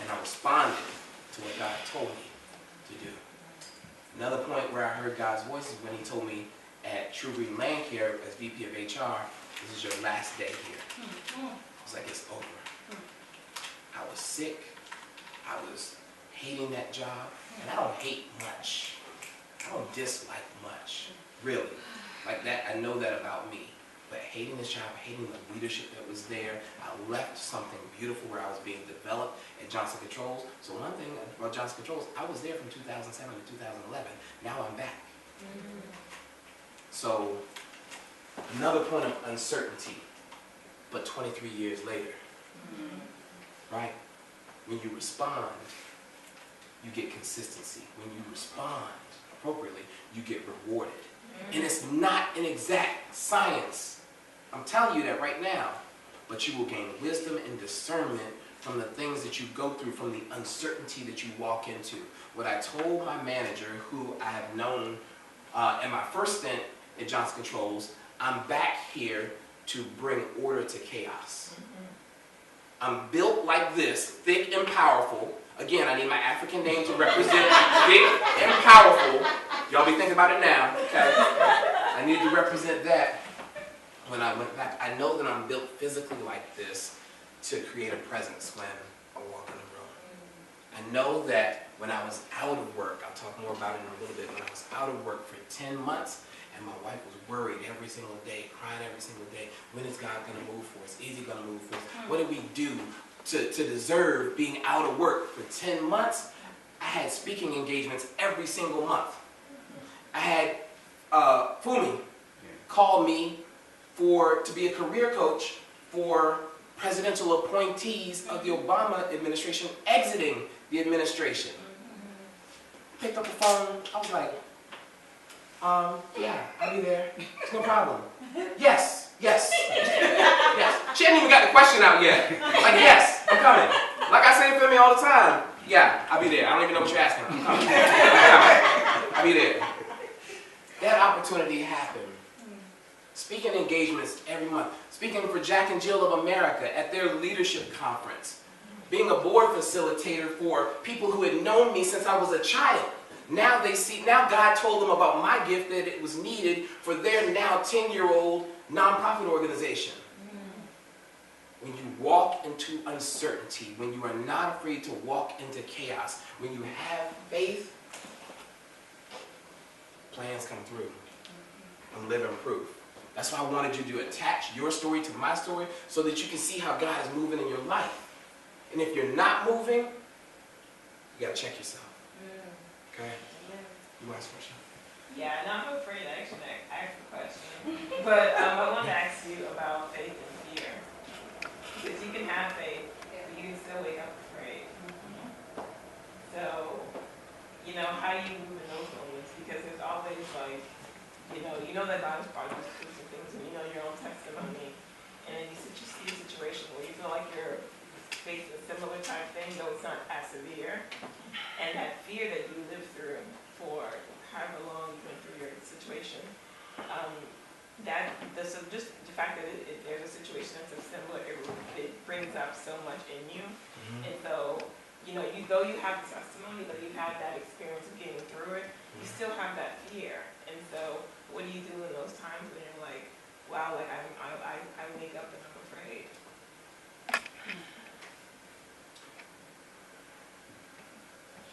And I responded to what God told me to do. Another point where I heard God's voice is when he told me at True Green Land Care as VP of HR, this is your last day here. I was like, it's over. I was sick. I was hating that job. And I don't hate much. I don't dislike much, really. Like that, I know that about me. But hating this job, hating the leadership that was there, I left something beautiful where I was being developed at Johnson Controls. So one thing about Johnson Controls, I was there from 2007 to 2011. Now I'm back. So another point of uncertainty, but 23 years later, right? When you respond, you get consistency. When you respond appropriately, you get rewarded. And it's not an exact science. I'm telling you that right now. But you will gain wisdom and discernment from the things that you go through, from the uncertainty that you walk into. What I told my manager, who I have known in my first stint at Johnson Controls, I'm back here to bring order to chaos. I'm built like this, thick and powerful. Again, I need my African name to represent thick and powerful. Y'all be thinking about it now, okay? I need to represent that when I went back. I know that I'm built physically like this to create a presence when I walk in the room. I know that when I was out of work, I'll talk more about it in a little bit, when I was out of work for 10 months, and my wife was worried every single day, crying every single day, when is God going to move for us? Is he going to move for us? What did we do to deserve being out of work for 10 months? I had speaking engagements every single month. I had Fumi call me to be a career coach for presidential appointees of the Obama administration exiting the administration. Picked up the phone. I was like, yeah, I'll be there. It's no problem. Yes. Yes. She hadn't even got the question out yet. Like, yes, I'm coming. Like I say to me all the time. Yeah, I'll be there. I don't even know what you're asking. I'm coming. I'll be there. That opportunity happened. Speaking engagements every month. Speaking for Jack and Jill of America at their leadership conference. Being a board facilitator for people who had known me since I was a child. Now they see, now God told them about my gift that it was needed for their now 10-year-old nonprofit organization. When you walk into uncertainty, when you are not afraid to walk into chaos, when you have faith, plans come through and live in proof. That's why I wanted you to attach your story to my story so that you can see how God is moving in your life. And if you're not moving, you got to check yourself. Okay? You want to ask a question? Yeah, and I'm afraid to actually ask a question. But I want to ask you about faith and fear. Because you can have faith, but you can still wake up afraid. So, you know, how do you move in those moments? Because there's always like, you know that God is probably just doing some things, and you know your own testimony. And then you see a situation where you feel like you're facing a similar type thing, though it's not as severe. And that fear that you lived through for however long you went through your situation, so just the fact that there's a situation that's similar, it brings up so much in you. And so, though you have the testimony, though you've had that experience of getting through it, you still have that fear. And so, what do you do in those times when you're like, wow, like I wake up and I'm afraid?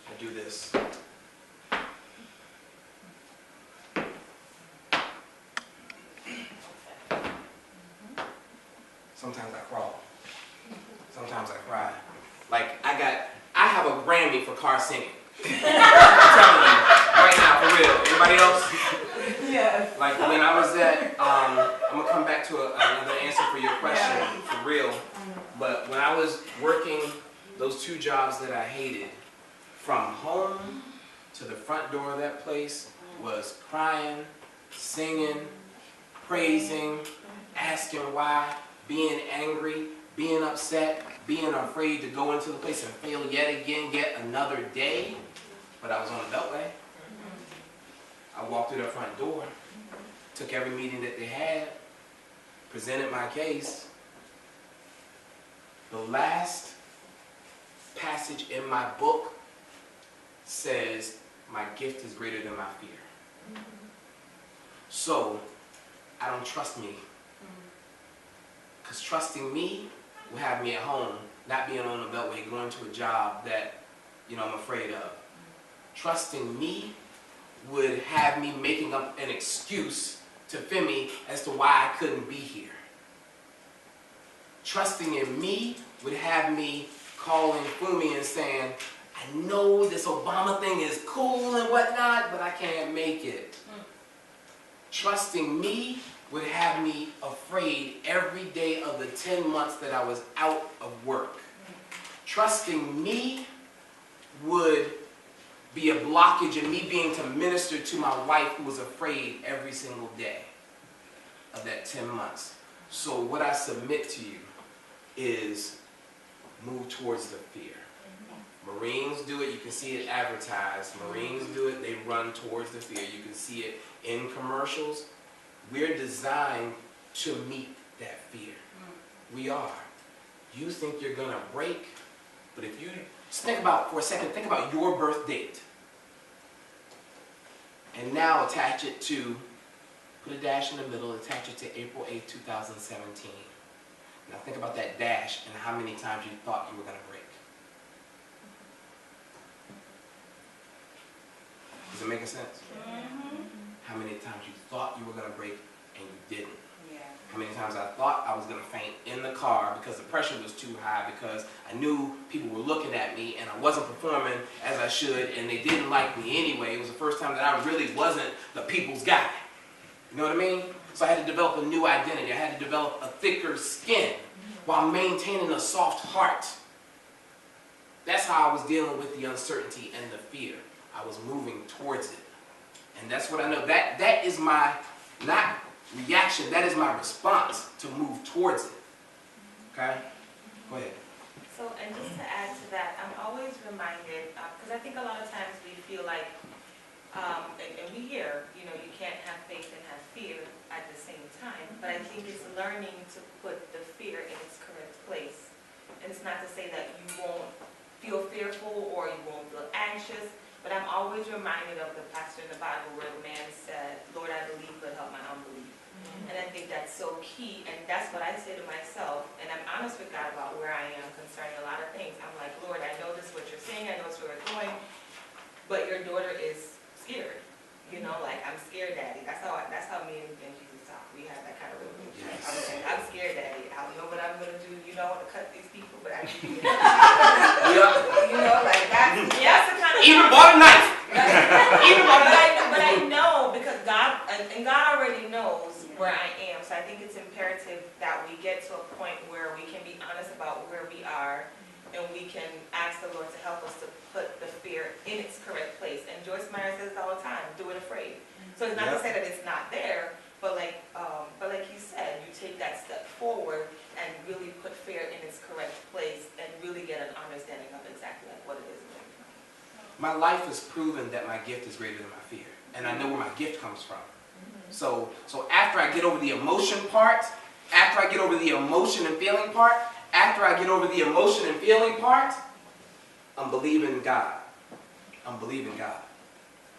I do this. Sometimes I crawl. Sometimes I cry. Like, I have a Grammy for car singing. I'm telling you, right now, for real. Anybody else? Yes. Like, when I was at, I'm going to come back to another answer for your question, for real. But when I was working those 2 jobs that I hated, from home to the front door of that place was crying, singing, praising, asking why, being angry, being upset, being afraid to go into the place and fail yet again, yet another day. But I was on the Beltway. I walked through their front door, took every meeting that they had, presented my case. The last passage in my book says, my gift is greater than my fear. So, I don't trust me. Because trusting me will have me at home, not being on the Beltway, going to a job that, I'm afraid of. Trusting me would have me making up an excuse to Femi as to why I couldn't be here. Trusting in me would have me calling Fumi and saying, I know this Obama thing is cool and whatnot, but I can't make it. Trusting me would have me afraid every day of the 10 months that I was out of work. Trusting me would be a blockage in me being to minister to my wife who was afraid every single day of that 10 months. So what I submit to you is move towards the fear. Marines do it, you can see it advertised. Marines do it, they run towards the fear. You can see it in commercials. We're designed to meet that fear. We are. You think you're gonna break, but if you just think about, for a second, think about your birth date. And now attach it to, put a dash in the middle, attach it to April 8, 2017. Now think about that dash and how many times you thought you were gonna break. Does it make sense? How many times you thought you were going to break and you didn't? How many times I thought I was going to faint in the car because the pressure was too high, because I knew people were looking at me and I wasn't performing as I should and they didn't like me anyway. It was the first time that I really wasn't the people's guy. You know what I mean? So I had to develop a new identity. I had to develop a thicker skin while maintaining a soft heart. That's how I was dealing with the uncertainty and the fear. I was moving towards it. And that's what I know. That is my, not reaction, that is my response to move towards it. Okay? Go ahead. So, and just to add to that, I'm always reminded, because I think a lot of times we feel like, and we hear, you can't have faith and have fear at the same time, but I think it's learning to put the fear in its correct place. And it's not to say that you won't feel fearful or you won't feel anxious, But I'm always reminded of the pastor in the Bible where the man said, Lord, I believe, but help my unbelief. And I think that's so key, and that's what I say to myself, and I'm honest with God about where I am concerning a lot of things. I'm like, Lord, I know this is what you're saying, I know it's where we're going, but your daughter is scared. You know, like, I'm scared, Daddy. That's how me and Jesus talk. We have that kind of relationship. I'm like, I'm scared, Daddy. I don't know what I'm going to do. You know, I want to cut these people, but I do. You know, like, that's the kind of... Even bought a knife. Even bought a knife. But I know, because God, and God already knows where I am. So I think it's imperative that we get to a point where we can be honest about where we are, and we can ask the Lord to help us to put the fear in its correct place. And Joyce Meyer says it all the time, do it afraid. So it's not to say that it's not there, but like you said, you take that step forward and really put fear in its correct place and really get an understanding of exactly like what it is. My life has proven that my gift is greater than my fear. And I know where my gift comes from. So after I get over the emotion part, after I get over the emotion and feeling part, after I get over the emotion and feeling part, I'm believing God. I'm believing God.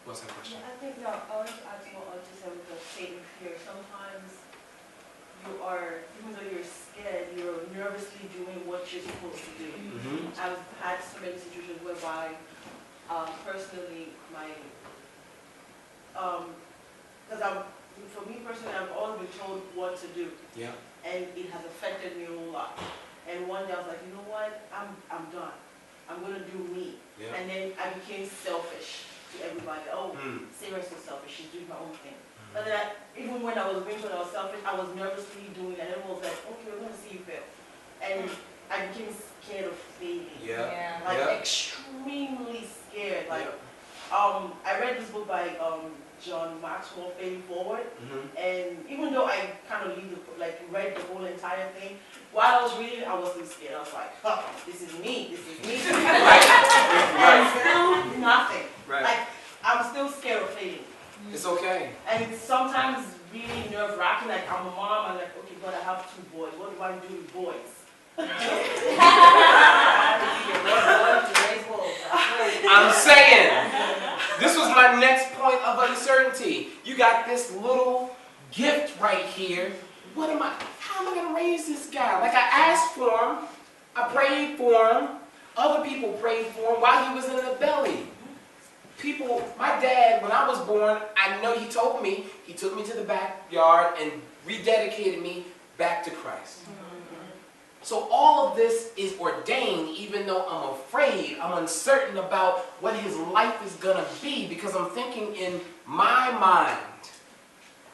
What's that question? I think, no, I want to add to what Auntie said with the state of fear. Sometimes you are, even though you're scared, you're nervously doing what you're supposed to do. Mm-hmm. I've had so many situations whereby, personally, because for me personally, I've always been told what to do. Yeah. And it has affected me a whole lot. And one day I was like, you know what? I'm done. I'm going to do me. Yeah. And then I became selfish to everybody. Oh, Sarah's so selfish. She's doing her own thing. But then even when I was being told I was selfish, I was nervously doing it. And everyone was like, okay, we're going to see you fail. And I became scared of failing. Yeah. Like Yeah. extremely scared. Like, Yeah. I read this book by John Maxwell, Failing Forward. Mm-hmm. And even though I kind of read the whole entire thing, while I was reading, I was still scared. I was like, huh, this is me, this is me. And still nothing. Right. Like, I'm still scared of failing. It's okay. And it's sometimes really nerve-wracking. Like, I'm a mom, I'm like, okay, God, I have 2 boys. What do I do with boys? I'm saying, this was my next point of uncertainty. You got this little gift right here. How am I going to raise this guy? Like, I asked for him, I prayed for him, other people prayed for him while he was in the belly. My dad, when I was born, I know he told me, he took me to the backyard and rededicated me back to Christ. So all of this is ordained, even though I'm afraid, I'm uncertain about what his life is going to be, because I'm thinking in my mind.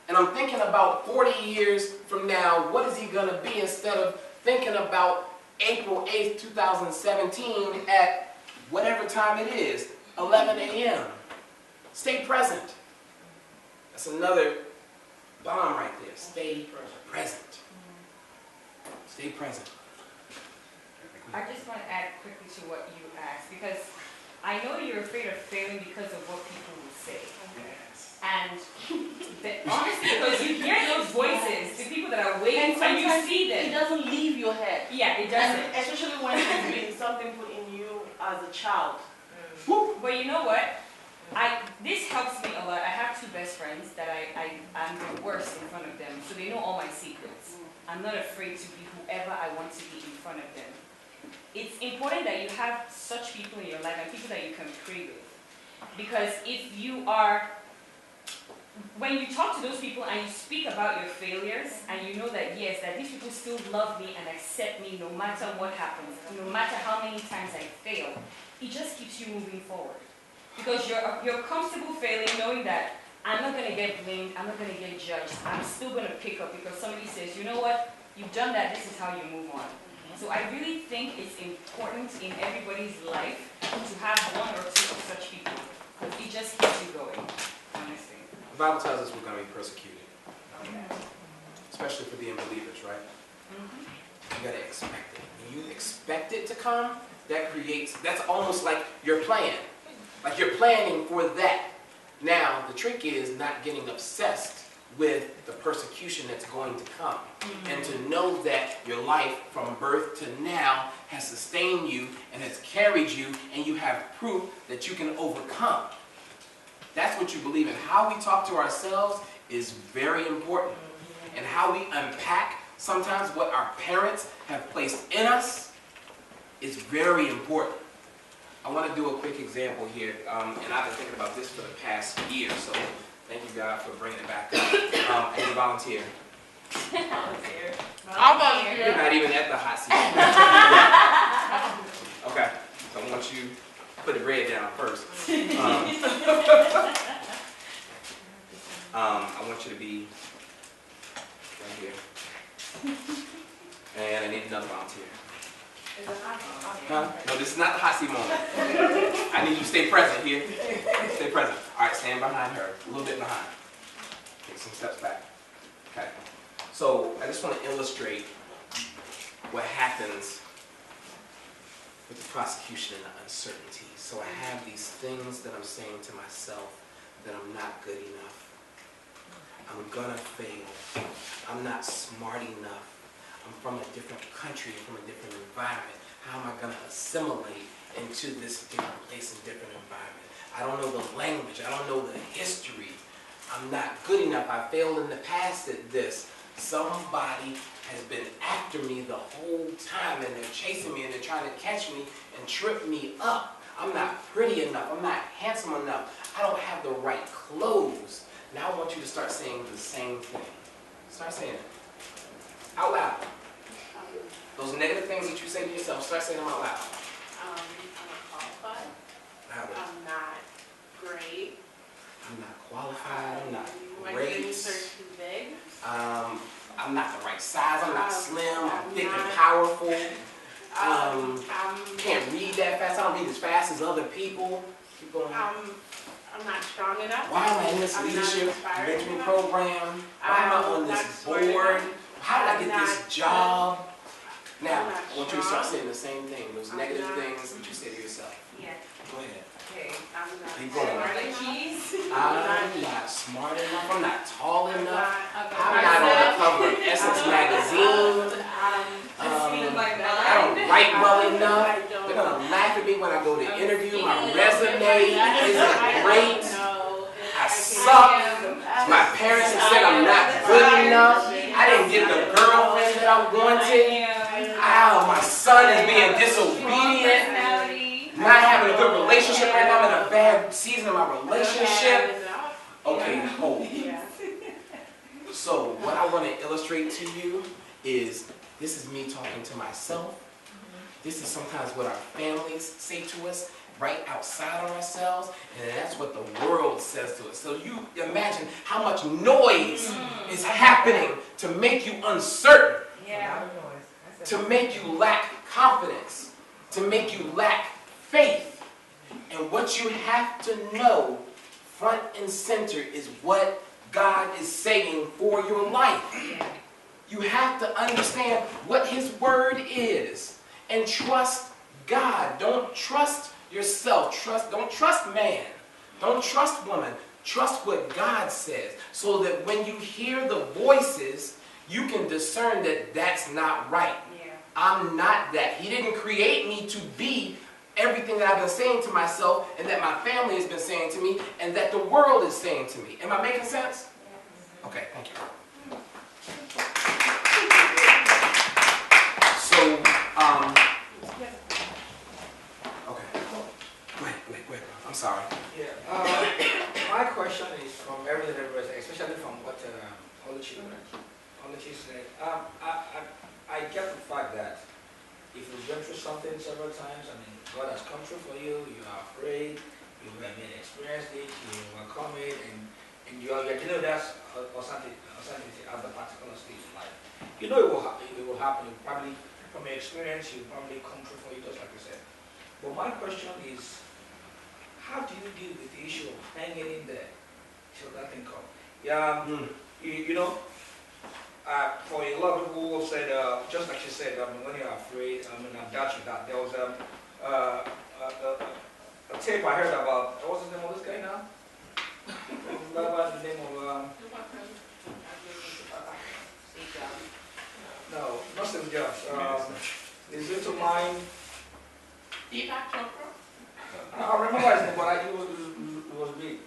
And I'm thinking about 40 years from now, what is he going to be, instead of thinking about April 8th, 2017 at whatever time it is, 11 a.m. Stay present. That's another bomb right there. Stay present. Stay present. I just want to add quickly to what you asked, because I know you're afraid of failing because of what people will say. Yes. And honestly, because you hear those voices, the people that are waiting, and you see them. It doesn't leave your head. Yeah, it doesn't. And especially when it's been something put in you as a child. But you know what? This helps me a lot. I have 2 best friends that I'm the worst in front of them, so they know all my secrets. I'm not afraid to be whoever I want to be in front of them. It's important that you have such people in your life and people that you can pray with. Because if you are, when you talk to those people and you speak about your failures, and you know that yes, that these people still love me and accept me no matter what happens, no matter how many times I fail, it just keeps you moving forward. Because you're comfortable failing, knowing that I'm not going to get blamed, I'm not going to get judged, I'm still going to pick up because somebody says, you know what, you've done that, this is how you move on. So I really think it's important in everybody's life to have 1 or 2 of such people, because it just keeps you going, honestly. The Bible tells us we're going to be persecuted. Especially for the unbelievers, right? You got to expect it. When you expect it to come, that's almost like your plan. Like you're planning for that. Now, the trick is not getting obsessed with the persecution that's going to come. And to know that your life from birth to now has sustained you and has carried you, and you have proof that you can overcome. That's what you believe in. How we talk to ourselves is very important. And how we unpack sometimes what our parents have placed in us is very important. I want to do a quick example here, and I've been thinking about this for the past year, so thank you, God, for bringing it back up. I need a volunteer. Volunteer. You're not even at the hot seat. Okay, so I want you to put the bread down first. I want you to be right here. And I need another volunteer. Huh? No, this is not the hot seat moment. I need you to stay present here. Stay present. All right, stand behind her. A little bit behind. Take some steps back. Okay. So I just want to illustrate what happens with the prosecution and the uncertainty. So I have these things that I'm saying to myself that I'm not good enough. I'm gonna fail. I'm not smart enough. I'm from a different country, from a different environment. How am I going to assimilate into this different place and different environment? I don't know the language. I don't know the history. I'm not good enough. I failed in the past at this. Somebody has been after me the whole time, and they're chasing me, and they're trying to catch me and trip me up. I'm not pretty enough. I'm not handsome enough. I don't have the right clothes. Now I want you to start saying the same thing. Start saying it. Out loud. Those negative things that you say to yourself, start saying them out loud. I'm not qualified. Louder. I'm not great. I'm not qualified. I'm not My great. dreams are too big. I'm not the right size. I'm not slim. I'm I'm thick and not- powerful. I'm Can't read that fast. I don't read as fast as other people. Keep going. I'm not strong enough. Why am I in this I'm not leadership inspired mentoring enough. program? Why am I on not this smart board? enough. How did I I'm get this not- job? Now, I'm not I want you to start strong. saying the same thing. Those I'm negative not- things that you say to yourself. Yeah. Go ahead. Okay. I'm not Keep going. smart Are the enough. keys? I'm not smart enough. I'm not tall I'm enough. not I'm not on the cover of Essence magazine. I don't write well enough. They're gonna laugh at me when I go to interview. My resume isn't great. I suck. My parents have said I'm not good enough. I didn't get the girlfriend that I'm going to. Ow, my son is being disobedient. Not having a good relationship right now. I'm in a bad season of my relationship. Okay, hold. So what I want to illustrate to you is this is me talking to myself. This is sometimes what our families say to us right outside of ourselves, and that's what the world says to us. So you imagine how much noise is happening to make you uncertain, Yeah. to make you lack confidence, to make you lack faith. And what you have to know front and center is what God is saying for your life. You have to understand what His Word is and trust God. Don't trust yourself. Don't trust man. Don't trust woman. Trust what God says, so that when you hear the voices, you can discern that that's not right. Yeah. I'm not that. He didn't create me to be everything that I've been saying to myself, and that my family has been saying to me, and that the world is saying to me. Am I making sense? Okay, thank you. So, okay. Go ahead. I'm sorry. Yeah. My question is from everything that was, especially from what Oluchi said. I get the fact that if you've been through something several times, I mean, God has come through for you, you are afraid, you have experienced it, you overcome it, and you are dealing with that uncertainty at the particular stage of life. You know it will happen. You probably, from your experience, you probably come through for you, just like you said. But my question is, how do you deal with the issue of hanging in there till that thing comes? Yeah, you know, for a lot of people who said, just like she said, when you're afraid, I've got you that. There was a tape I heard about, what's the name of this guy now? About the name of, jobs? No, not Steve Jobs. Is it to mine? Deepak Chopra? I remember his name, but it was big.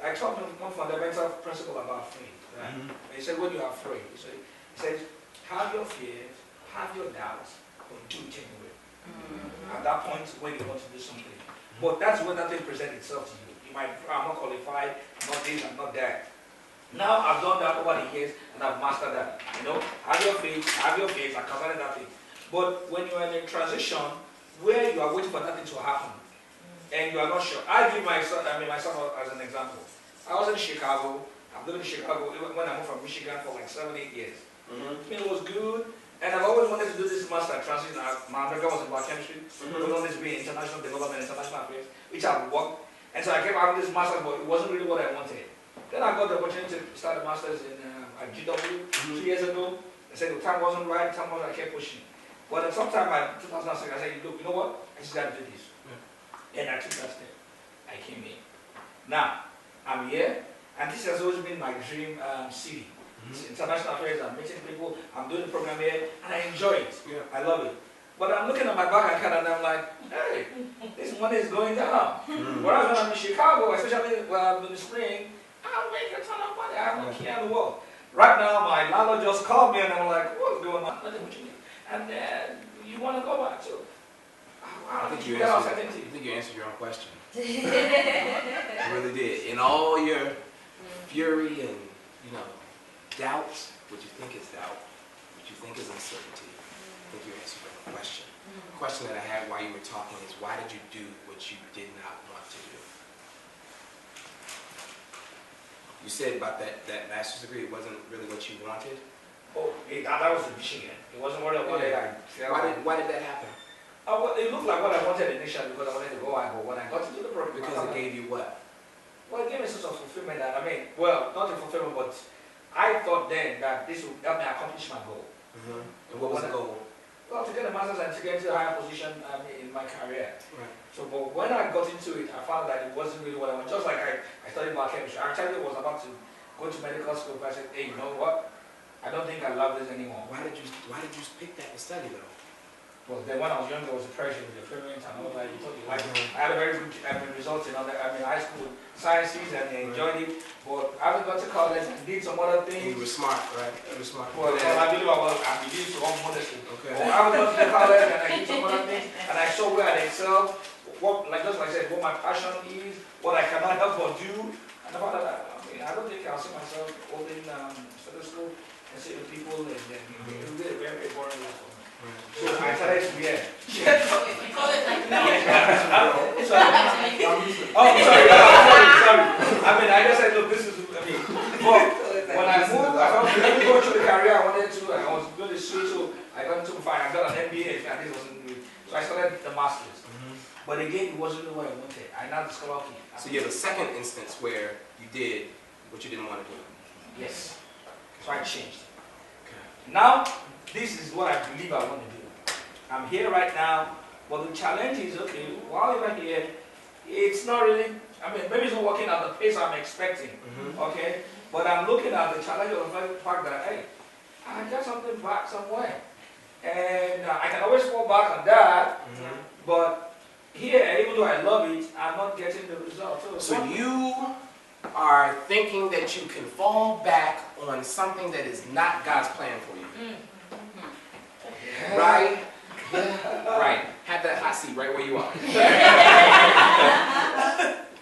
I taught him one fundamental principle about faith. Right? He said, when you are afraid, he says, have your fears, have your doubts, but do it anyway. At that point, when you want to do something. But that's when that thing presents itself to you. You might, I'm not qualified, I'm not this, I'm not that. Now I've done that over the years and I've mastered that. You know, have your faith, I covered that thing. But when you're in a transition where you are waiting for that thing to happen, and you are not sure. I give myself as an example. I was in Chicago. I've lived in Chicago when I moved from Michigan for like 7-8 years. It was good, and I've always wanted to do this master transition. My undergrad was in biochemistry, going on this being international development, international affairs, which I've worked. And so I kept having this master, but it wasn't really what I wanted. Then I got the opportunity to start a master's at GW 2 years ago. I said the time wasn't right. The time wasn't. I kept pushing. But at some time in 2006, I said, look, you know what? I just got to do this. And I took that step. I came in. Now, I'm here, and this has always been my dream city. It's international affairs, I'm meeting people, I'm doing the program here, and I enjoy it. Yeah. I love it. But I'm looking at my bank account and I'm like, hey, this money is going down. Whereas when I'm in Chicago, especially in the spring, I'll make a ton of money. I have no care in the world. Right now, my landlord just called me and I'm like, what's going on? What you need? And you want to go back too? I think you answered your own question. You really did. In all your fury and, doubts, what you think is doubt, what you think is uncertainty, I think you answered your own question. The question that I had while you were talking is, why did you do what you did not want to do? You said about that master's degree, it wasn't really what you wanted? Oh, that was in Michigan. It wasn't what I wanted. Why did that happen? Well, it looked like what I wanted initially because I wanted to go. But when I got to do the program, because it gave you what? Well, it gave me a sense of fulfillment. Not a fulfillment, but I thought then that this would help me accomplish my goal. And what was the goal? Well, to get a master's and to get into a higher position in my career. Right. So, but when I got into it, I found that it wasn't really what I wanted. Just like I studied biochemistry. I actually was about to go to medical school, but I said, hey, you know what? I don't think I love this anymore. Why did you pick that to study though? Well, then when I was younger, there was a pressure with the parents and all that. You thought you liked it. I had a very good result in high school sciences and I enjoyed it. But after I got to college and did some other things. And you were smart, right? You were smart. Well, I believe I believe to all modesty. Okay. Well, after I got to college and I did some other things and I saw where I excel, just like I said, what my passion is, what I cannot help but do. And I found that I don't think I'll see myself holding stethoscope and see the people and then it will be a very, very boring life for me. So I started to You call it like no. Sorry. I just said, look, this is, when I moved, I thought, let me go through the career I wanted to, and I was going to switch, so I got into fine. I got an MBA, and this wasn't good. So I started the master's. But again, it wasn't really what I wanted. I now discovered, okay. So you have a second instance where you did what you didn't want to do. Yes. So I changed. Okay. Now, this is what I believe I want to do. I'm here right now, but the challenge is, okay, while you're here, it's not really, maybe it's not working at the pace I'm expecting, okay? But I'm looking at the challenge of the fact that, hey, I got something back somewhere. And I can always fall back on that, but here, even though I love it, I'm not getting the result. So you are thinking that you can fall back on something that is not God's plan for you. Right? Right. Have that hot seat right where you are.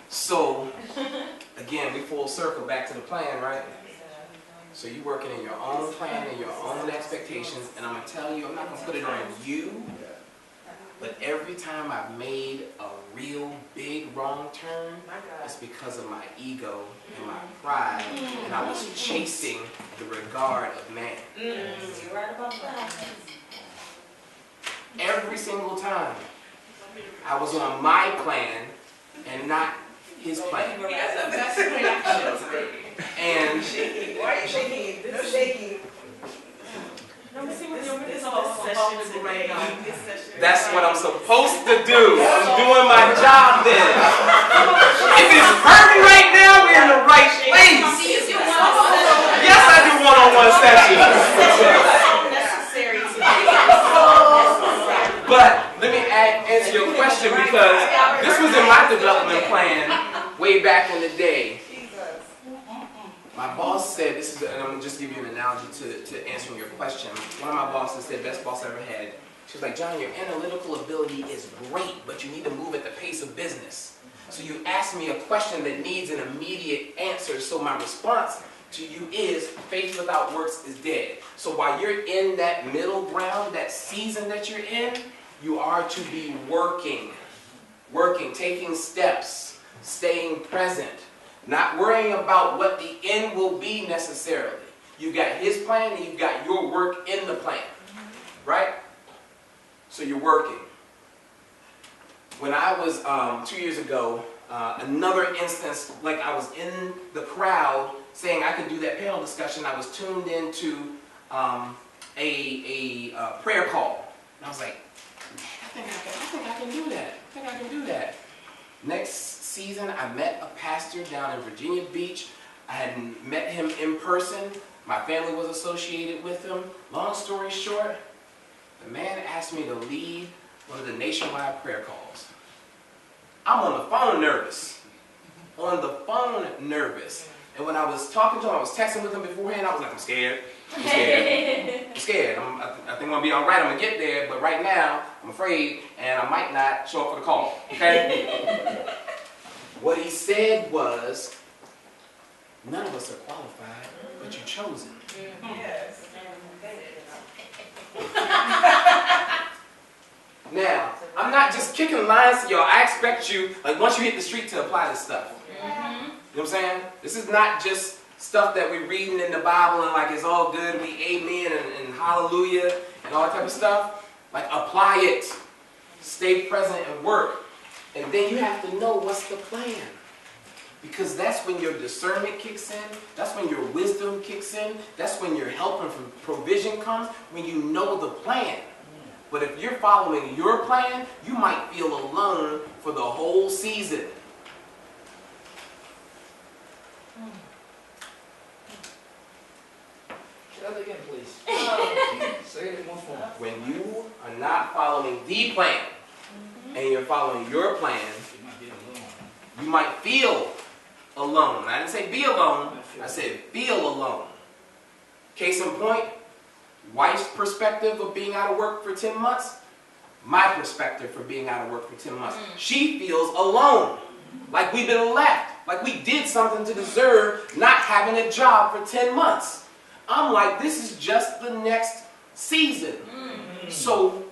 So, again, we full circle back to the plan, right? So you're working in your own plan and your own expectations, and I'm going to tell you, I'm not going to put it on you, but every time I've made a real big wrong turn, it's because of my ego and my pride, and I was chasing the regard of man. You're right about that. Every single time, I was on my plan and not his plan. He has the best reactions. And Why are you shaking? No shaking. that's what I'm supposed to do. I'm doing my job then. If it's hurting right now, we're in the right place. Yes, I do one-on-one sessions. Necessary But let me answer your question because this was in my development plan way back in the day. My boss said, this is, and I'm going to just give you an analogy to answering your question. One of my bosses said, best boss I ever had. She was like, John, your analytical ability is great, but you need to move at the pace of business. So you asked me a question that needs an immediate answer, so my response to you is, faith without works is dead. So while you're in that middle ground, that season that you're in, you are to be working, taking steps, staying present, not worrying about what the end will be necessarily. You've got his plan and you've got your work in the plan, right? So you're working. When I was 2 years ago, another instance, like I was in the crowd saying I could do that panel discussion, I was tuned into a prayer call. And I was like, man, I think I can do that. I think I can do that. Next season, I met a pastor down in Virginia Beach. I hadn't met him in person. My family was associated with him. Long story short, the man asked me to lead one of the nationwide prayer calls. I'm on the phone nervous. On the phone nervous. And when I was talking to him, I was texting with him beforehand, I was like, I'm scared. I'm scared. I'm scared. I think I'm going to be all right. I'm going to get there. But right now, I'm afraid, and I might not show up for the call. Okay? What he said was, none of us are qualified, but you're chosen. Yes. Now, I'm not just kicking lines to y'all. I expect you, like once you hit the street, to apply this stuff. You know what I'm saying? This is not just stuff that we're reading in the Bible and like it's all good, we amen and hallelujah and all that type of stuff. Like apply it. Stay present and work. And then you have to know what's the plan. Because that's when your discernment kicks in. That's when your wisdom kicks in. That's when your help and provision comes. When you know the plan. But if you're following your plan, you might feel alone for the whole season. Say that again, please. Say it more form. When you are not following the plan, and you're following your plan, you might feel alone. I didn't say be alone, I said feel alone. Case in point, wife's perspective of being out of work for 10 months, my perspective for being out of work for 10 months. She feels alone, like we've been left, like we did something to deserve not having a job for 10 months. I'm like, this is just the next season. So,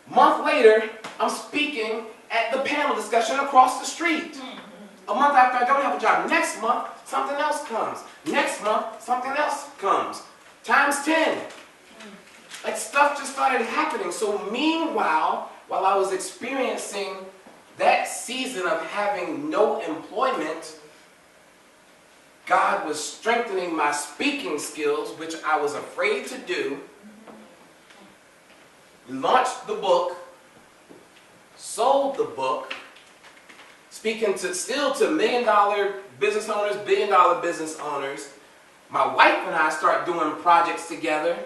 a month later, I'm speaking at the panel discussion across the street. A month after I don't have a job. Next month, something else comes. Next month, something else comes. Times 10. Like stuff just started happening. So meanwhile, while I was experiencing that season of having no employment, God was strengthening my speaking skills, which I was afraid to do. We launched the book, sold the book, speaking still to million-dollar business owners, billion-dollar business owners. My wife and I start doing projects together.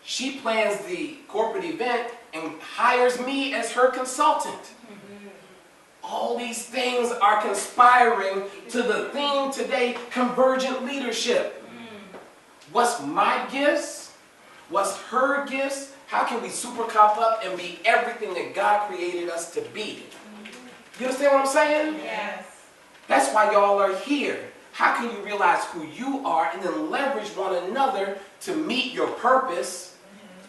She plans the corporate event and hires me as her consultant. All these things are conspiring to the theme today, convergent leadership. What's my gifts? What's her gifts? How can we super cop up and be everything that God created us to be? You understand what I'm saying? Yes. That's why y'all are here. How can you realize who you are and then leverage one another to meet your purpose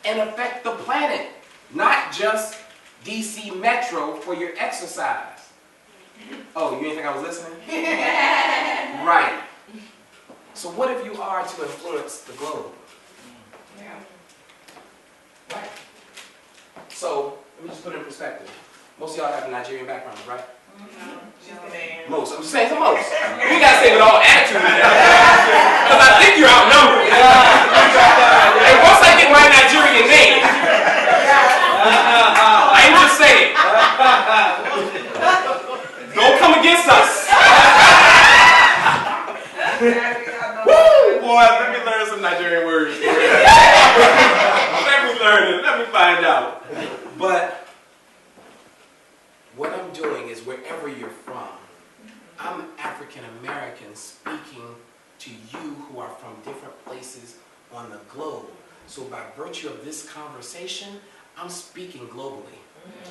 and affect the planet? Not just DC Metro for your exercise. Oh, you didn't think I was listening? Right. So what if you are to influence the globe? Yeah. Right. So, let me just put it in perspective. Most of y'all have a Nigerian background, right? She's the man. Most. I'm just saying to most. You gotta say with all attitude. Because I think you're outnumbered. And once I get my Nigerian name, I'm just saying. Don't come against us. Woo! Boy, let me learn some Nigerian words. wherever you're from. I'm African American speaking to you who are from different places on the globe. So by virtue of this conversation, I'm speaking globally.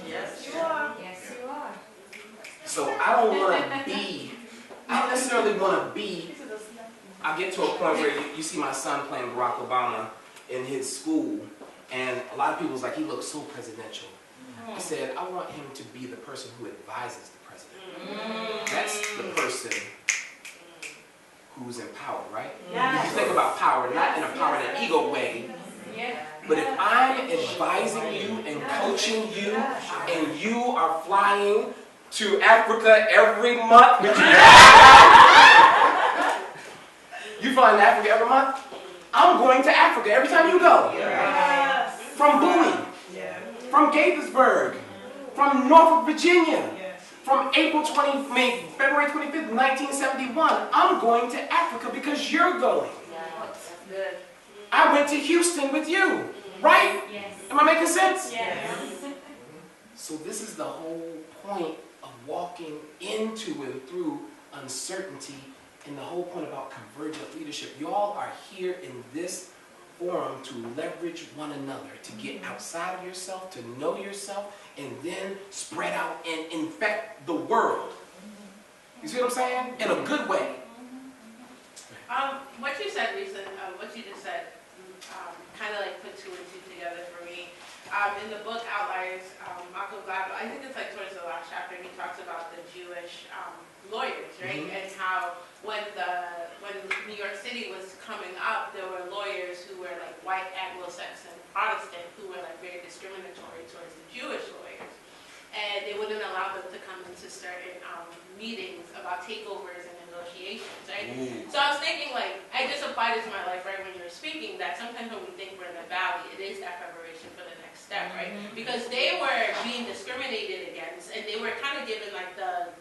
Yes, You are. Yes, you are. So I don't necessarily want to be, This is a snap. I get to a point where you see my son playing Barack Obama in his school, and a lot of people was like, he looks so presidential. I said, I want him to be the person who advises the president. That's the person who's in power, right? Yes. You think about power, not in a power in an ego way, Yeah. but if I'm advising you and coaching you, and you are flying to Africa every month, you fly to Africa every month? I'm going to Africa every time you go. Yes. From Bowie, yeah, from Gaithersburg, from Norfolk, Virginia, yes. from February 25th, 1971. I'm going to Africa because you're going. Good. I went to Houston with you, right? Yes. Am I making sense? Yes. So this is the whole point of walking into and through uncertainty, and the whole point about convergent leadership. Y'all are here in this forum to leverage one another, to get outside of yourself, to know yourself, and then spread out and infect the world. You see what I'm saying? In a good way. What you said recently, what you just said, kind of like put two and two together for me. In the book Outliers, Malcolm Gladwell, I think it's like towards the last chapter, he talks about the Jewish lawyers, right? And how when New York City was coming up, there were lawyers who were like white Anglo-Saxon Protestant who were like very discriminatory towards the Jewish lawyers. And they wouldn't allow them to come into certain meetings about takeovers and negotiations, right? So I was thinking, like, I just applied it to my life right when you were speaking, that sometimes when we think we're in the valley, it is that preparation for the next step, right? Because they were being discriminated against, and they were kind of given like the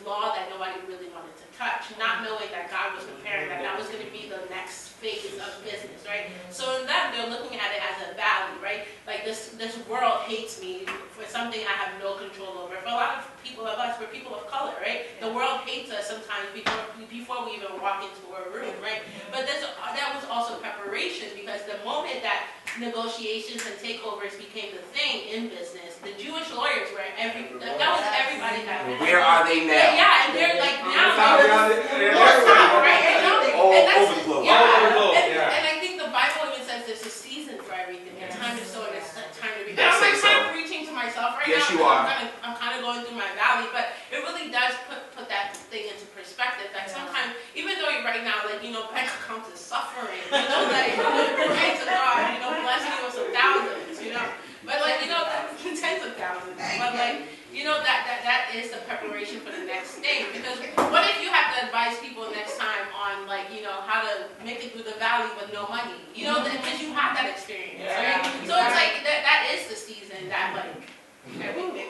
law that nobody really wanted to touch, not knowing that God was preparing that was going to be the next phase of business, right? So in that, they're looking at it as a valley, right? Like this world hates me for something I have no control over. For a lot of people of us, we're people of color, right? The world hates us sometimes before we even walk into a room, right? But that was also preparation, because the moment that negotiations and takeovers became the thing in business, the Jewish lawyers were that was everybody that Where are they now? Yeah, and they're like now They're North South, right? And now all and that's- over the globe. yeah. All over the globe, And, yeah. and I think the Bible even says there's a season for everything. The time is so, and it's time to be. Yeah, I'm say like kind so. of preaching to myself right Yes, now. you are. I'm kind of going through my valley, but it really does put that thing into perspective. That sometimes, even though right now, like, you know, bank accounts is suffering, you know, like, pray to God, you know, bless me with some thousands, you know. But like, you know, tens of thousands. But like, you know, that is the preparation for the next thing. Because what if you have to advise people next time on, like, you know, how to make it through the valley with no money? You know, because you have that experience, right? So it's like that is the season that like everything.